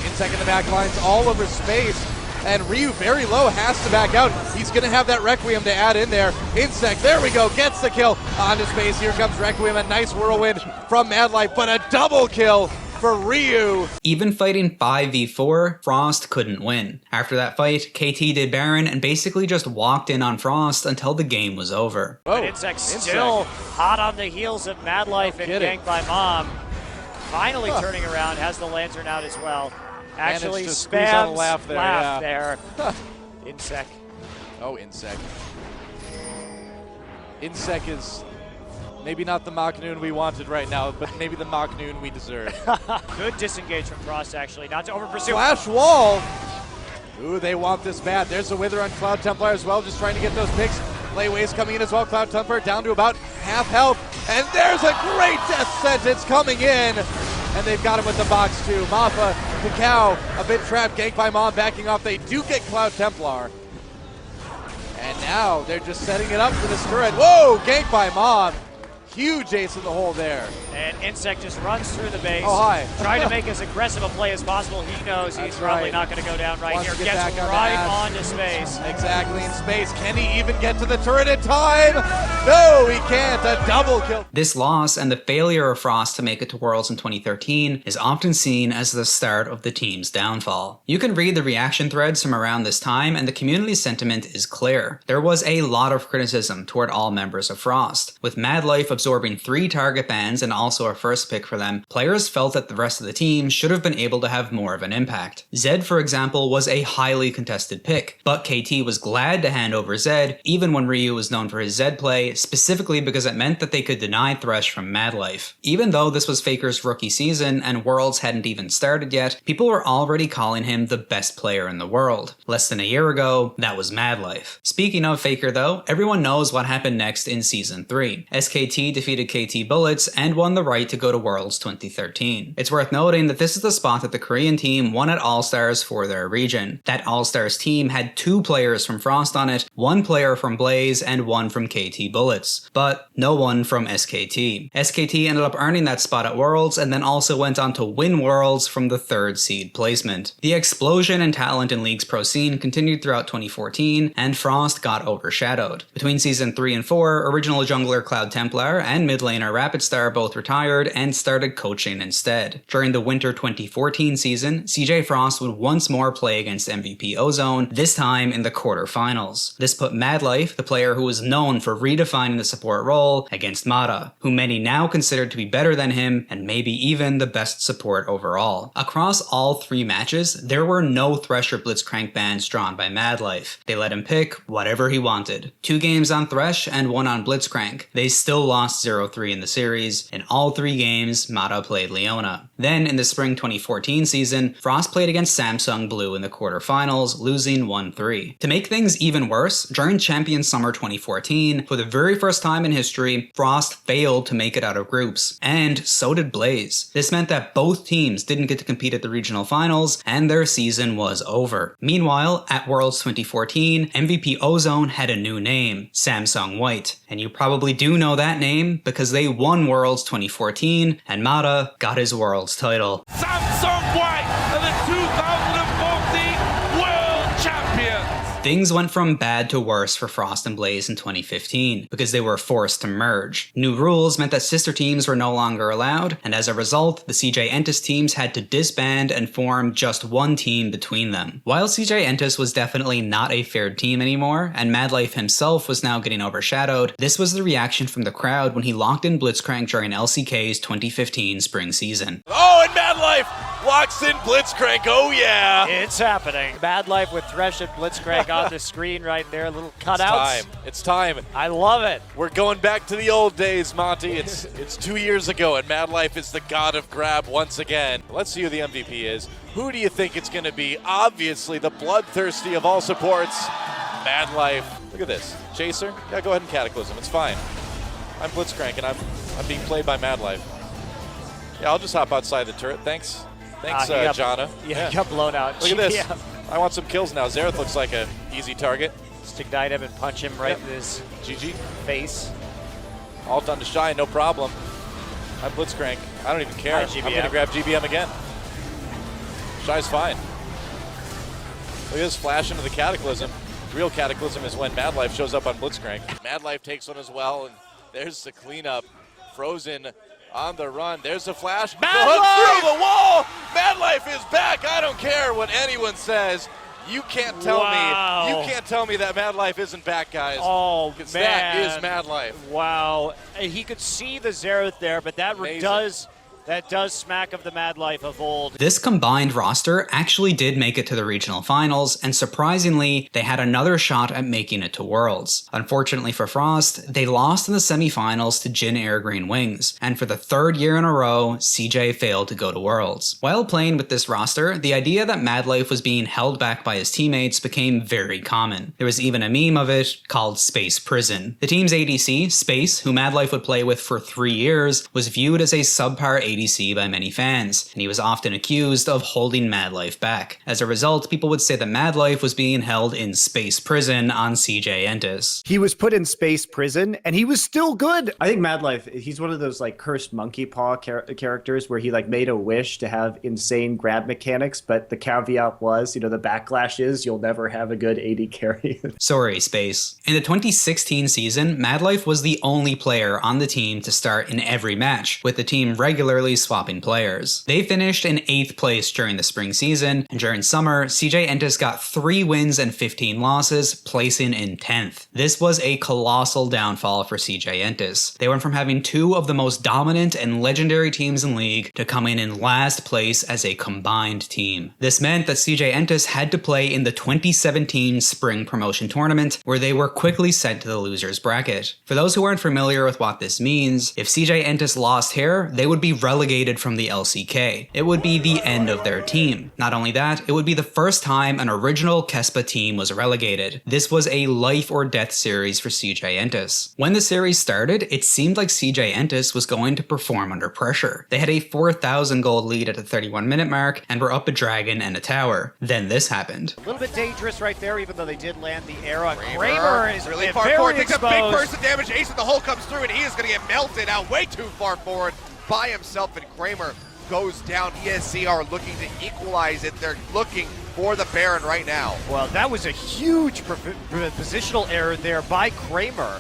Insect in the back lines all over space. And Ryu very low, has to back out. He's gonna have that Requiem to add in there. Insect, there we go, gets the kill. Onto space, here comes Requiem, a nice whirlwind from MadLife, but a double kill for Ryu. Even fighting 5v4, Frost couldn't win. After that fight, KT did Baron and basically just walked in on Frost until the game was over. But Insect still hot on the heels of MadLife and Gank by Mom. Finally turning around, has the Lantern out as well. Actually spams laugh there. Insect. Oh, Insect. Insect is maybe not the Mach Noon we wanted right now, but maybe the Mach Noon we deserve. Good disengage from Frost, actually. Not to over-pursue. Flash wall! Ooh, they want this bad. There's a Wither on Cloud Templar as well, just trying to get those picks. Playways coming in as well. Cloud Templar down to about half health. And there's a great death sentence coming in. And they've got him with the box too. Maffa, Kakao, a bit trapped. Gank by Mom backing off. They do get Cloud Templar. And now they're just setting it up for this turret. Whoa, Gank by Mom. Huge ace in the hole there. And Insect just runs through the base. Oh, hi. Trying to make as aggressive a play as possible. He knows he's probably not going to go down right here. Gets right onto space. Exactly, in space. Can he even get to the turret in time? No, he can't. A double kill. This loss and the failure of Frost to make it to Worlds in 2013 is often seen as the start of the team's downfall. You can read the reaction threads from around this time and the community sentiment is clear. There was a lot of criticism toward all members of Frost, with MadLife absorbing absorbing 3 target bans and also a first pick for them, players felt that the rest of the team should have been able to have more of an impact. Zed, for example, was a highly contested pick, but KT was glad to hand over Zed, even when Ryu was known for his Zed play, specifically because it meant that they could deny Thresh from MadLife. Even though this was Faker's rookie season and Worlds hadn't even started yet, people were already calling him the best player in the world. Less than a year ago, that was MadLife. Speaking of Faker though, everyone knows what happened next in Season 3. SKT defeated KT Bullets and won the right to go to Worlds 2013. It's worth noting that this is the spot that the Korean team won at All-Stars for their region. That All-Stars team had 2 players from Frost on it, 1 player from Blaze and 1 from KT Bullets, but no one from SKT. SKT ended up earning that spot at Worlds and then also went on to win Worlds from the 3rd seed placement. The explosion in talent in League's pro scene continued throughout 2014, and Frost got overshadowed. Between Season 3 and 4, original jungler Cloud Templar and mid laner Rapid Star both retired and started coaching instead. During the winter 2014 season, CJ Frost would once more play against MVP Ozone, this time in the quarterfinals. This put MadLife, the player who was known for redefining the support role, against Mata, who many now considered to be better than him and maybe even the best support overall. Across all 3 matches, there were no Thresh or Blitzcrank bans drawn by MadLife. They let him pick whatever he wanted. 2 games on Thresh and 1 on Blitzcrank. They still lost 0-3 in the series. In all 3 games, Mata played Leona. Then, in the spring 2014 season, Frost played against Samsung Blue in the quarterfinals, losing 1-3. To make things even worse, during Champion Summer 2014, for the very first time in history, Frost failed to make it out of groups, and so did Blaze. This meant that both teams didn't get to compete at the regional finals, and their season was over. Meanwhile, at Worlds 2014, MVP Ozone had a new name, Samsung White. And you probably do know that name because they won Worlds 2014, and Mata got his Worlds title. Samsung White are the 2014 World Champions! Things went from bad to worse for Frost and Blaze in 2015, because they were forced to merge. New rules meant that sister teams were no longer allowed, and as a result, the CJ Entus teams had to disband and form just 1 team between them. While CJ Entus was definitely not a fair team anymore, and MadLife himself was now getting overshadowed, this was the reaction from the crowd when he locked in Blitzcrank during LCK's 2015 spring season. Oh, and MadLife locks in Blitzcrank, oh yeah! It's happening. MadLife with Thresh and Blitzcrank on the screen right there, little cutouts. It's time. I love it. We're going back to the old days, Monty. It's 2 years ago, and MadLife is the god of grab once again. Let's see who the MVP is. Who do you think it's going to be? Obviously, the bloodthirsty of all supports, MadLife. Look at this. Chaser? Yeah, go ahead and Cataclysm. It's fine. I'm Blitzcrank, and I'm being played by MadLife. Yeah, I'll just hop outside the turret. Thanks, Jana. Yeah, he got blown out. Look at this. I want some kills now. Xerath looks like an easy target. Just ignite him and punch him right in his GG face. All done to Shy, no problem. I'm Blitzcrank. I don't even care. Hi, I'm going to grab GBM again. Shy's fine. Look at this flash into the Cataclysm. Real Cataclysm is when MadLife shows up on Blitzcrank. MadLife takes one as well, and there's the cleanup. Frozen on the run. There's the flash. MadLife! Through the wall! MadLife is back! I don't care what anyone says. You can't tell me. You can't tell me that MadLife isn't back, guys. Oh, man. That is MadLife. Wow. And he could see the Xerath there, but that does smack of the MadLife of old. This combined roster actually did make it to the regional finals, and surprisingly, they had another shot at making it to Worlds. Unfortunately for Frost, they lost in the semifinals to Jin Air Green Wings, and for the 3rd year in a row, CJ failed to go to Worlds. While playing with this roster, the idea that MadLife was being held back by his teammates became very common. There was even a meme of it called Space Prison. The team's ADC, Space, who MadLife would play with for 3 years, was viewed as a subpar ADC by many fans, and he was often accused of holding MadLife back. As a result, people would say that MadLife was being held in Space Prison on CJ Entus. He was put in Space Prison, and he was still good. I think MadLife, he's one of those like cursed monkey paw characters where he like made a wish to have insane grab mechanics, but the caveat was, the backlash is you'll never have a good AD carry. Sorry, Space. In the 2016 season, MadLife was the only player on the team to start in every match, with the team regularly regularly swapping players. They finished in 8th place during the spring season, and during summer, CJ.Entus got 3 wins and 15 losses, placing in 10th. This was a colossal downfall for CJ.Entus. They went from having 2 of the most dominant and legendary teams in League to coming in last place as a combined team. This meant that CJ.Entus had to play in the 2017 Spring Promotion Tournament, where they were quickly sent to the losers bracket. For those who aren't familiar with what this means, if CJ.Entus lost here, they would be relegated from the LCK. It would be the end of their team. Not only that, it would be the first time an original Kespa team was relegated. This was a life or death series for CJ.Entus. When the series started, it seemed like CJ.Entus was going to perform under pressure. They had a 4,000 gold lead at the 31-minute mark and were up a dragon and a tower. Then this happened. A little bit dangerous right there, even though they did land the arrow. Kramer is really far forward, takes a big burst of damage. Ace of the hole comes through, and he is going to get melted out way too far forward by himself, and Kramer goes down. ESC are looking to equalize it. They're looking for the Baron right now. Well, that was a huge positional error there by Kramer.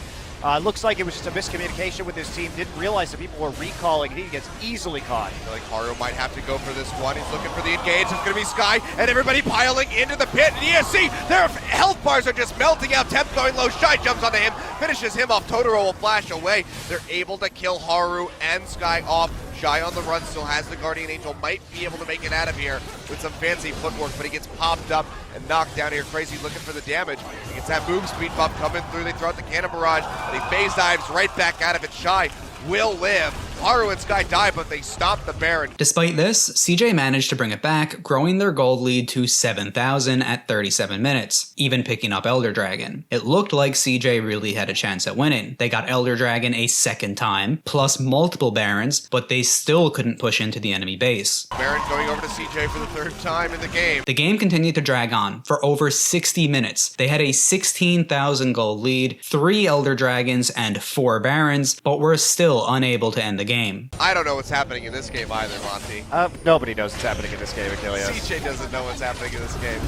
Looks like it was just a miscommunication with his team. Didn't realize that people were recalling. He gets easily caught. I feel like Haru might have to go for this one. He's looking for the engage. It's going to be Sky, and everybody piling into the pit. And ESC, their health bars are just melting out. Temp going low. Shy jumps onto him, finishes him off. Totoro will flash away. They're able to kill Haru and Sky off. Shy on the run, still has the Guardian Angel, might be able to make it out of here with some fancy footwork, but he gets popped up and knocked down here. Crazy looking for the damage. He gets that move speed buff coming through. They throw out the cannon barrage, and he phase dives right back out of it. Shy will live. Haru and Sky die, but they stop the Baron. Despite this, CJ managed to bring it back, growing their gold lead to 7,000 at 37 minutes, even picking up Elder Dragon. It looked like CJ really had a chance at winning. They got Elder Dragon a second time, plus multiple Barons, but they still couldn't push into the enemy base. Baron going over to CJ for the 3rd time in the game. The game continued to drag on for over 60 minutes. They had a 16,000 gold lead, 3 Elder Dragons, and 4 Barons, but were still unable to end the game. I don't know what's happening in this game either, Monty. Nobody knows what's happening in this game, Achilles. CJ doesn't know what's happening in this game.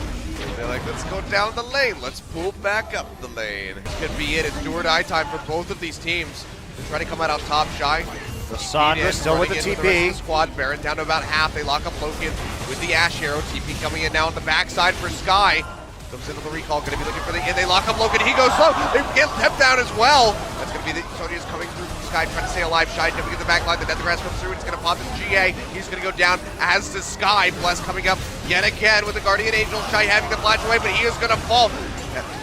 They're like, let's go down the lane. Let's pull back up the lane. This could be it. It's do or die time for both of these teams. They're trying to come out on top. Shy. Sandra still with the TP. Squad. Baron down to about half. They lock up Loken with the Ash Arrow. TP coming in now on the backside for Sky. Comes into the recall, going to be looking for the in. They lock up Loken. He goes slow. They get Temp down as well. That's going to be the Sonia's coming through from Sky, trying to stay alive. Shy never get the back line. The Death Grass comes through, and it's going to pop in GA. He's going to go down, as does Sky. Bless coming up yet again with the Guardian Angel. Shy having to flash away, but he is going to fall.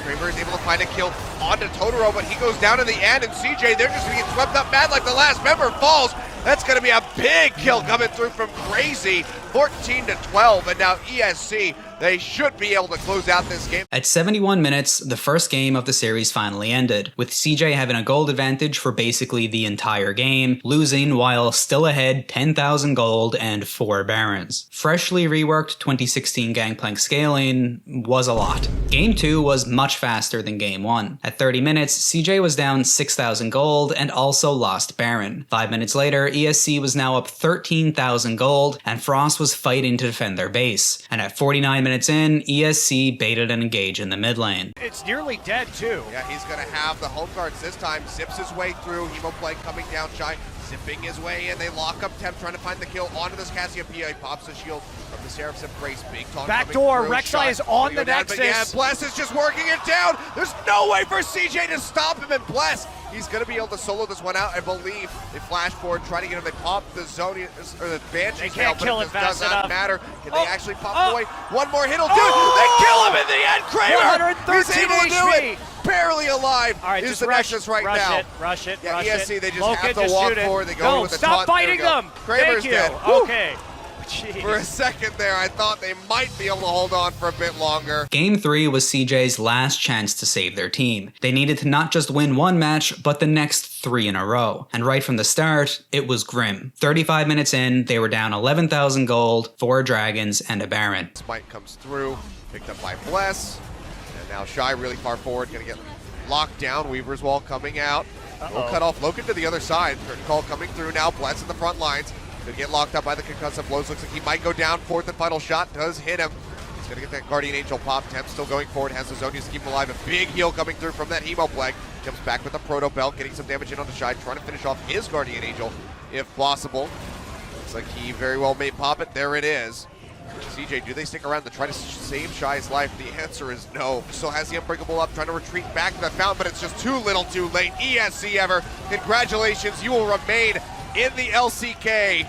Kramer is able to find a kill onto Totoro, but he goes down in the end, and CJ, they're just being swept up. MadLife, the last member, falls. That's going to be a big kill coming through from Crazy. 14-12, and now ESC, they should be able to close out this game. At 71 minutes, the first game of the series finally ended, with CJ having a gold advantage for basically the entire game, losing while still ahead 10,000 gold and 4 Barons. Freshly reworked 2016 Gangplank scaling was a lot. Game 2 was much faster than Game 1. At 30 minutes, CJ was down 6,000 gold and also lost Baron. 5 minutes later, ESC was now up 13,000 gold, and Frost was fighting to defend their base. And at 49 minutes in, ESC baited an engage in the mid lane. It's nearly dead too. Yeah, he's going to have the home guards this time. Zips his way through. Hemo Plague coming down. Shy zipping his way in. They lock up Temp, trying to find the kill onto this Cassiopeia. He pops the shield of the Seraph's Embrace. Big taunt backdoor. Rek'Sai is on the Nexus. But yeah, Bless is just working it down. There's no way for CJ to stop him, and Bless, he's going to be able to solo this one out, I believe. They flash forward, try to get him. They pop the Zone, or the Banshee. They can't kill it fast enough. Does not matter. Can they actually pop away? One more hit will do it. They kill him in the end. Kramer, he's able to do it. Barely alive. All right, is just the rush, Nexus right now. Rush it. Yeah, ESC, they just Loken, have to walk forward. They go with the taunt. Stop fighting them. Kramer's Thank you. dead. Okay. Jeez. For a second there, I thought they might be able to hold on for a bit longer. Game 3 was CJ's last chance to save their team. They needed to not just win one match, but the next 3 in a row. And right from the start, it was grim. 35 minutes in, they were down 11,000 gold, 4 dragons, and a Baron. Smite comes through, picked up by Bless. And now Shy really far forward, gonna get locked down. Weaver's Wall coming out. We'll cut off Loken to the other side. Curtain call coming through now. Bless in the front lines. Gonna get locked up by the concussive blows. Looks like he might go down. 4th and final shot does hit him. He's gonna get that Guardian Angel pop. Temp still going forward. Has the Zonius to keep him alive. A big heal coming through from that Hemo Plague. Jumps back with the Proto Belt, getting some damage in on the side. Trying to finish off his Guardian Angel if possible. Looks like he very well may pop it. There it is. CJ, do they stick around to try to save Shy's life? The answer is no. Still has the Unbreakable up, trying to retreat back to the fountain, but it's just too little too late. ESC Ever, congratulations, you will remain in the LCK.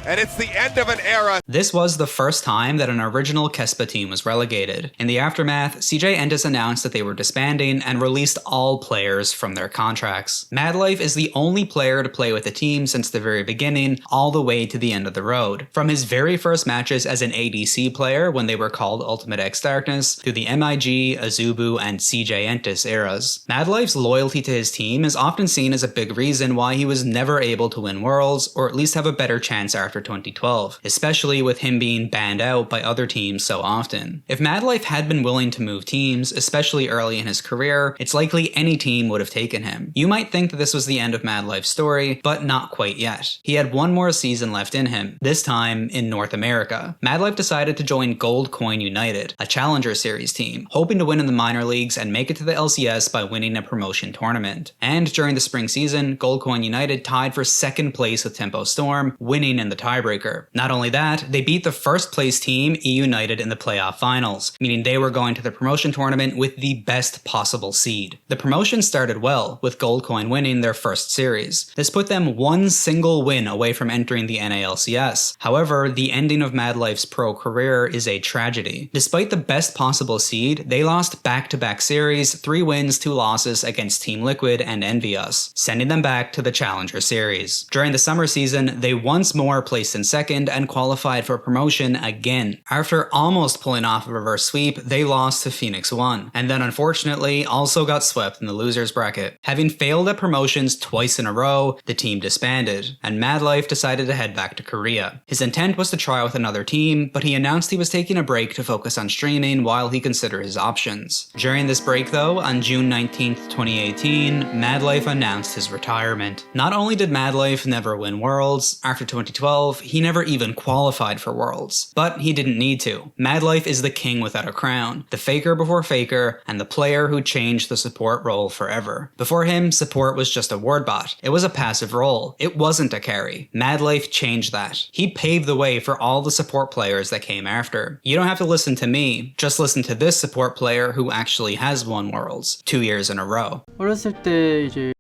And it's the end of an era. This was the first time that an original Kespa team was relegated. In the aftermath, CJ Entus announced that they were disbanding and released all players from their contracts. MadLife is the only player to play with the team since the very beginning, all the way to the end of the road. From his very first matches as an ADC player when they were called Ultimate X Darkness, through the MIG, Azubu, and CJ Entus eras. MadLife's loyalty to his team is often seen as a big reason why he was never able to win Worlds, or at least have a better chance after 2012, especially with him being banned out by other teams so often. If MadLife had been willing to move teams, especially early in his career, it's likely any team would have taken him. You might think that this was the end of MadLife's story, but not quite yet. He had one more season left in him, this time in North America. MadLife decided to join Gold Coin United, a Challenger Series team, hoping to win in the minor leagues and make it to the LCS by winning a promotion tournament. And during the spring season, Gold Coin United tied for second place with Tempo Storm, winning in the tiebreaker. Not only that, they beat the first place team, E United, in the playoff finals, meaning they were going to the promotion tournament with the best possible seed. The promotion started well, with Gold Coin winning their first series. This put them one single win away from entering the NALCS. However, the ending of MadLife's pro career is a tragedy. Despite the best possible seed, they lost back-to-back series, 3 wins, 2 losses against Team Liquid and Envious, sending them back to the Challenger Series. During the summer season, they once more placed in second and qualified for promotion again. After almost pulling off a reverse sweep, they lost to Phoenix 1, and then unfortunately also got swept in the losers bracket. Having failed at promotions twice in a row, the team disbanded, and MadLife decided to head back to Korea. His intent was to try with another team, but he announced he was taking a break to focus on streaming while he considered his options. During this break though, on June 19th, 2018, MadLife announced his retirement. Not only did MadLife never win Worlds, after 2012, he never even qualified for Worlds. But he didn't need to. MadLife is the king without a crown, the faker before faker, and the player who changed the support role forever. Before him, support was just a ward bot. It was a passive role. It wasn't a carry. MadLife changed that. He paved the way for all the support players that came after. You don't have to listen to me, just listen to this support player who actually has won Worlds 2 years in a row. 어렸을 때 이제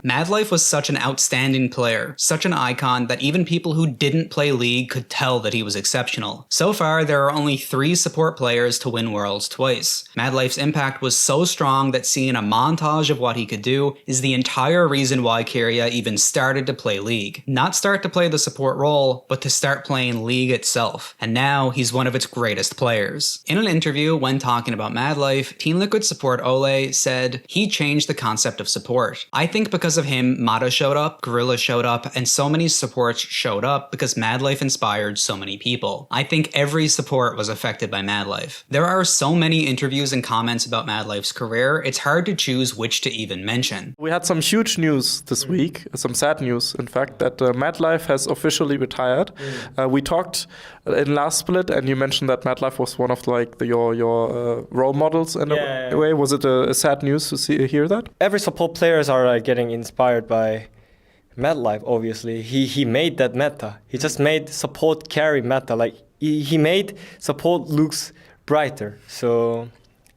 MadLife was such an outstanding player, such an icon that even people who didn't play League could tell that he was exceptional. So far, there are only 3 support players to win Worlds twice. MadLife's impact was so strong that seeing a montage of what he could do is the entire reason why Kyria even started to play League. Not start to play the support role, but to start playing League itself. And now, he's one of its greatest players. In an interview when talking about MadLife, Team Liquid support Ole said, "He changed the concept of support. I think because of him, Mata showed up, Gorilla showed up, and so many supports showed up because MadLife inspired so many people. I think every support was affected by MadLife." There are so many interviews and comments about MadLife's career, it's hard to choose which to even mention. We had some huge news this week, some sad news, in fact, that MadLife has officially retired. We talked in last split, and you mentioned that MadLife was one of your role models in a way. Was it a sad news to hear that? Every support players are getting inspired by MadLife, obviously. He made that meta. He just made support carry meta. Like he made support looks brighter. So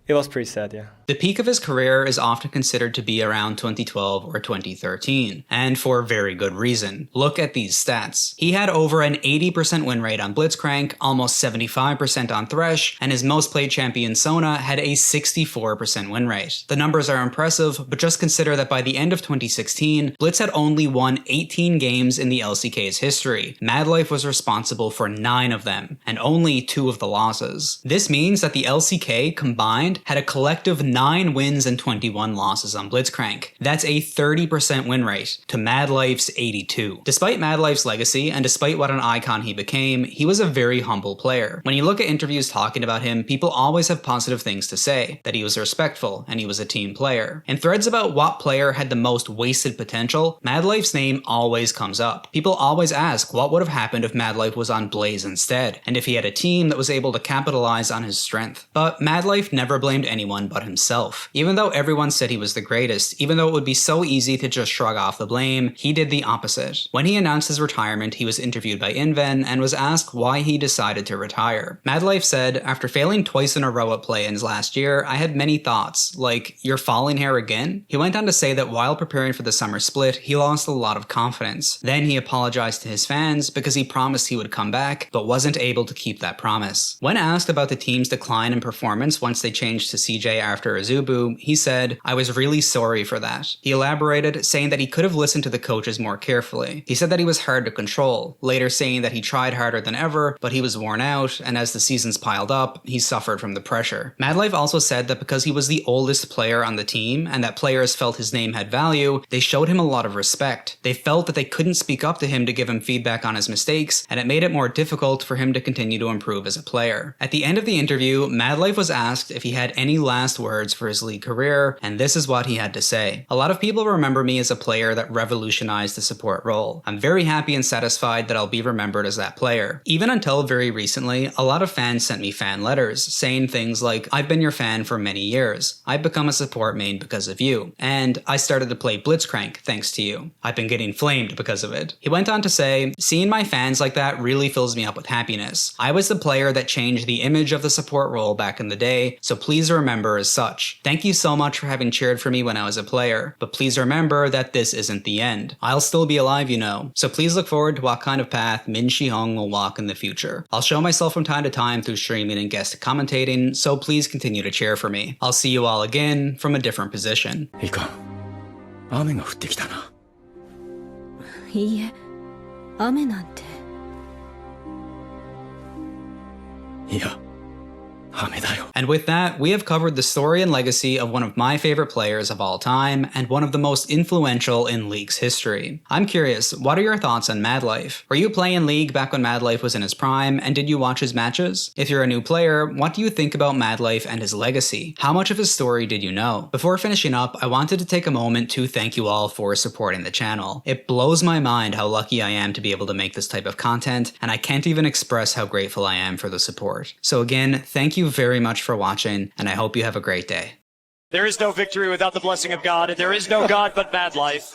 It was pretty sad, yeah. The peak of his career is often considered to be around 2012 or 2013, and for very good reason. Look at these stats. He had over an 80% win rate on Blitzcrank, almost 75% on Thresh, and his most played champion Sona had a 64% win rate. The numbers are impressive, but just consider that by the end of 2016, Blitz had only won 18 games in the LCK's history. MadLife was responsible for 9 of them, and only 2 of the losses. This means that the LCK combined had a collective 9 wins and 21 losses on Blitzcrank. That's a 30% win rate to MadLife's 82. Despite MadLife's legacy, and despite what an icon he became, he was a very humble player. When you look at interviews talking about him, people always have positive things to say, that he was respectful and he was a team player. In threads about what player had the most wasted potential, MadLife's name always comes up. People always ask what would have happened if MadLife was on Blaze instead, and if he had a team that was able to capitalize on his strength. But MadLife never blamed anyone but himself. Even though everyone said he was the greatest, even though it would be so easy to just shrug off the blame, he did the opposite. When he announced his retirement, he was interviewed by Inven and was asked why he decided to retire. MadLife said, "After failing twice in a row at play-ins last year, I had many thoughts, like, you're falling here again?" He went on to say that while preparing for the summer split, he lost a lot of confidence. Then he apologized to his fans because he promised he would come back, but wasn't able to keep that promise. When asked about the team's decline in performance once they changed to CJ after Azubu, he said, "I was really sorry for that." He elaborated, saying that he could have listened to the coaches more carefully. He said that he was hard to control, later saying that he tried harder than ever, but he was worn out, and as the seasons piled up, he suffered from the pressure. MadLife also said that because he was the oldest player on the team, and that players felt his name had value, they showed him a lot of respect. They felt that they couldn't speak up to him to give him feedback on his mistakes, and it made it more difficult for him to continue to improve as a player. At the end of the interview, MadLife was asked if he had any last words for his league career, and this is what he had to say. "A lot of people remember me as a player that revolutionized the support role. I'm very happy and satisfied that I'll be remembered as that player. Even until very recently, a lot of fans sent me fan letters, saying things like, 'I've been your fan for many years. I've become a support main because of you. And I started to play Blitzcrank thanks to you. I've been getting flamed because of it.'" He went on to say, "Seeing my fans like that really fills me up with happiness. I was the player that changed the image of the support role back in the day, so please remember as such. Thank you so much for having cheered for me when I was a player, but please remember that this isn't the end. I'll still be alive, you know. So please look forward to what kind of path Min Shi-hong will walk in the future. I'll show myself from time to time through streaming and guest commentating, so please continue to cheer for me. I'll see you all again from a different position." 雨が降ってきたな。いいえ、雨なんて。いや、雨だよ。 And with that, we have covered the story and legacy of one of my favorite players of all time, and one of the most influential in League's history. I'm curious, what are your thoughts on MadLife? Were you playing League back when MadLife was in his prime, and did you watch his matches? If you're a new player, what do you think about MadLife and his legacy? How much of his story did you know? Before finishing up, I wanted to take a moment to thank you all for supporting the channel. It blows my mind how lucky I am to be able to make this type of content, and I can't even express how grateful I am for the support. So again, thank you very much for watching, and I hope you have a great day. There is no victory without the blessing of God, and there is no God but MadLife.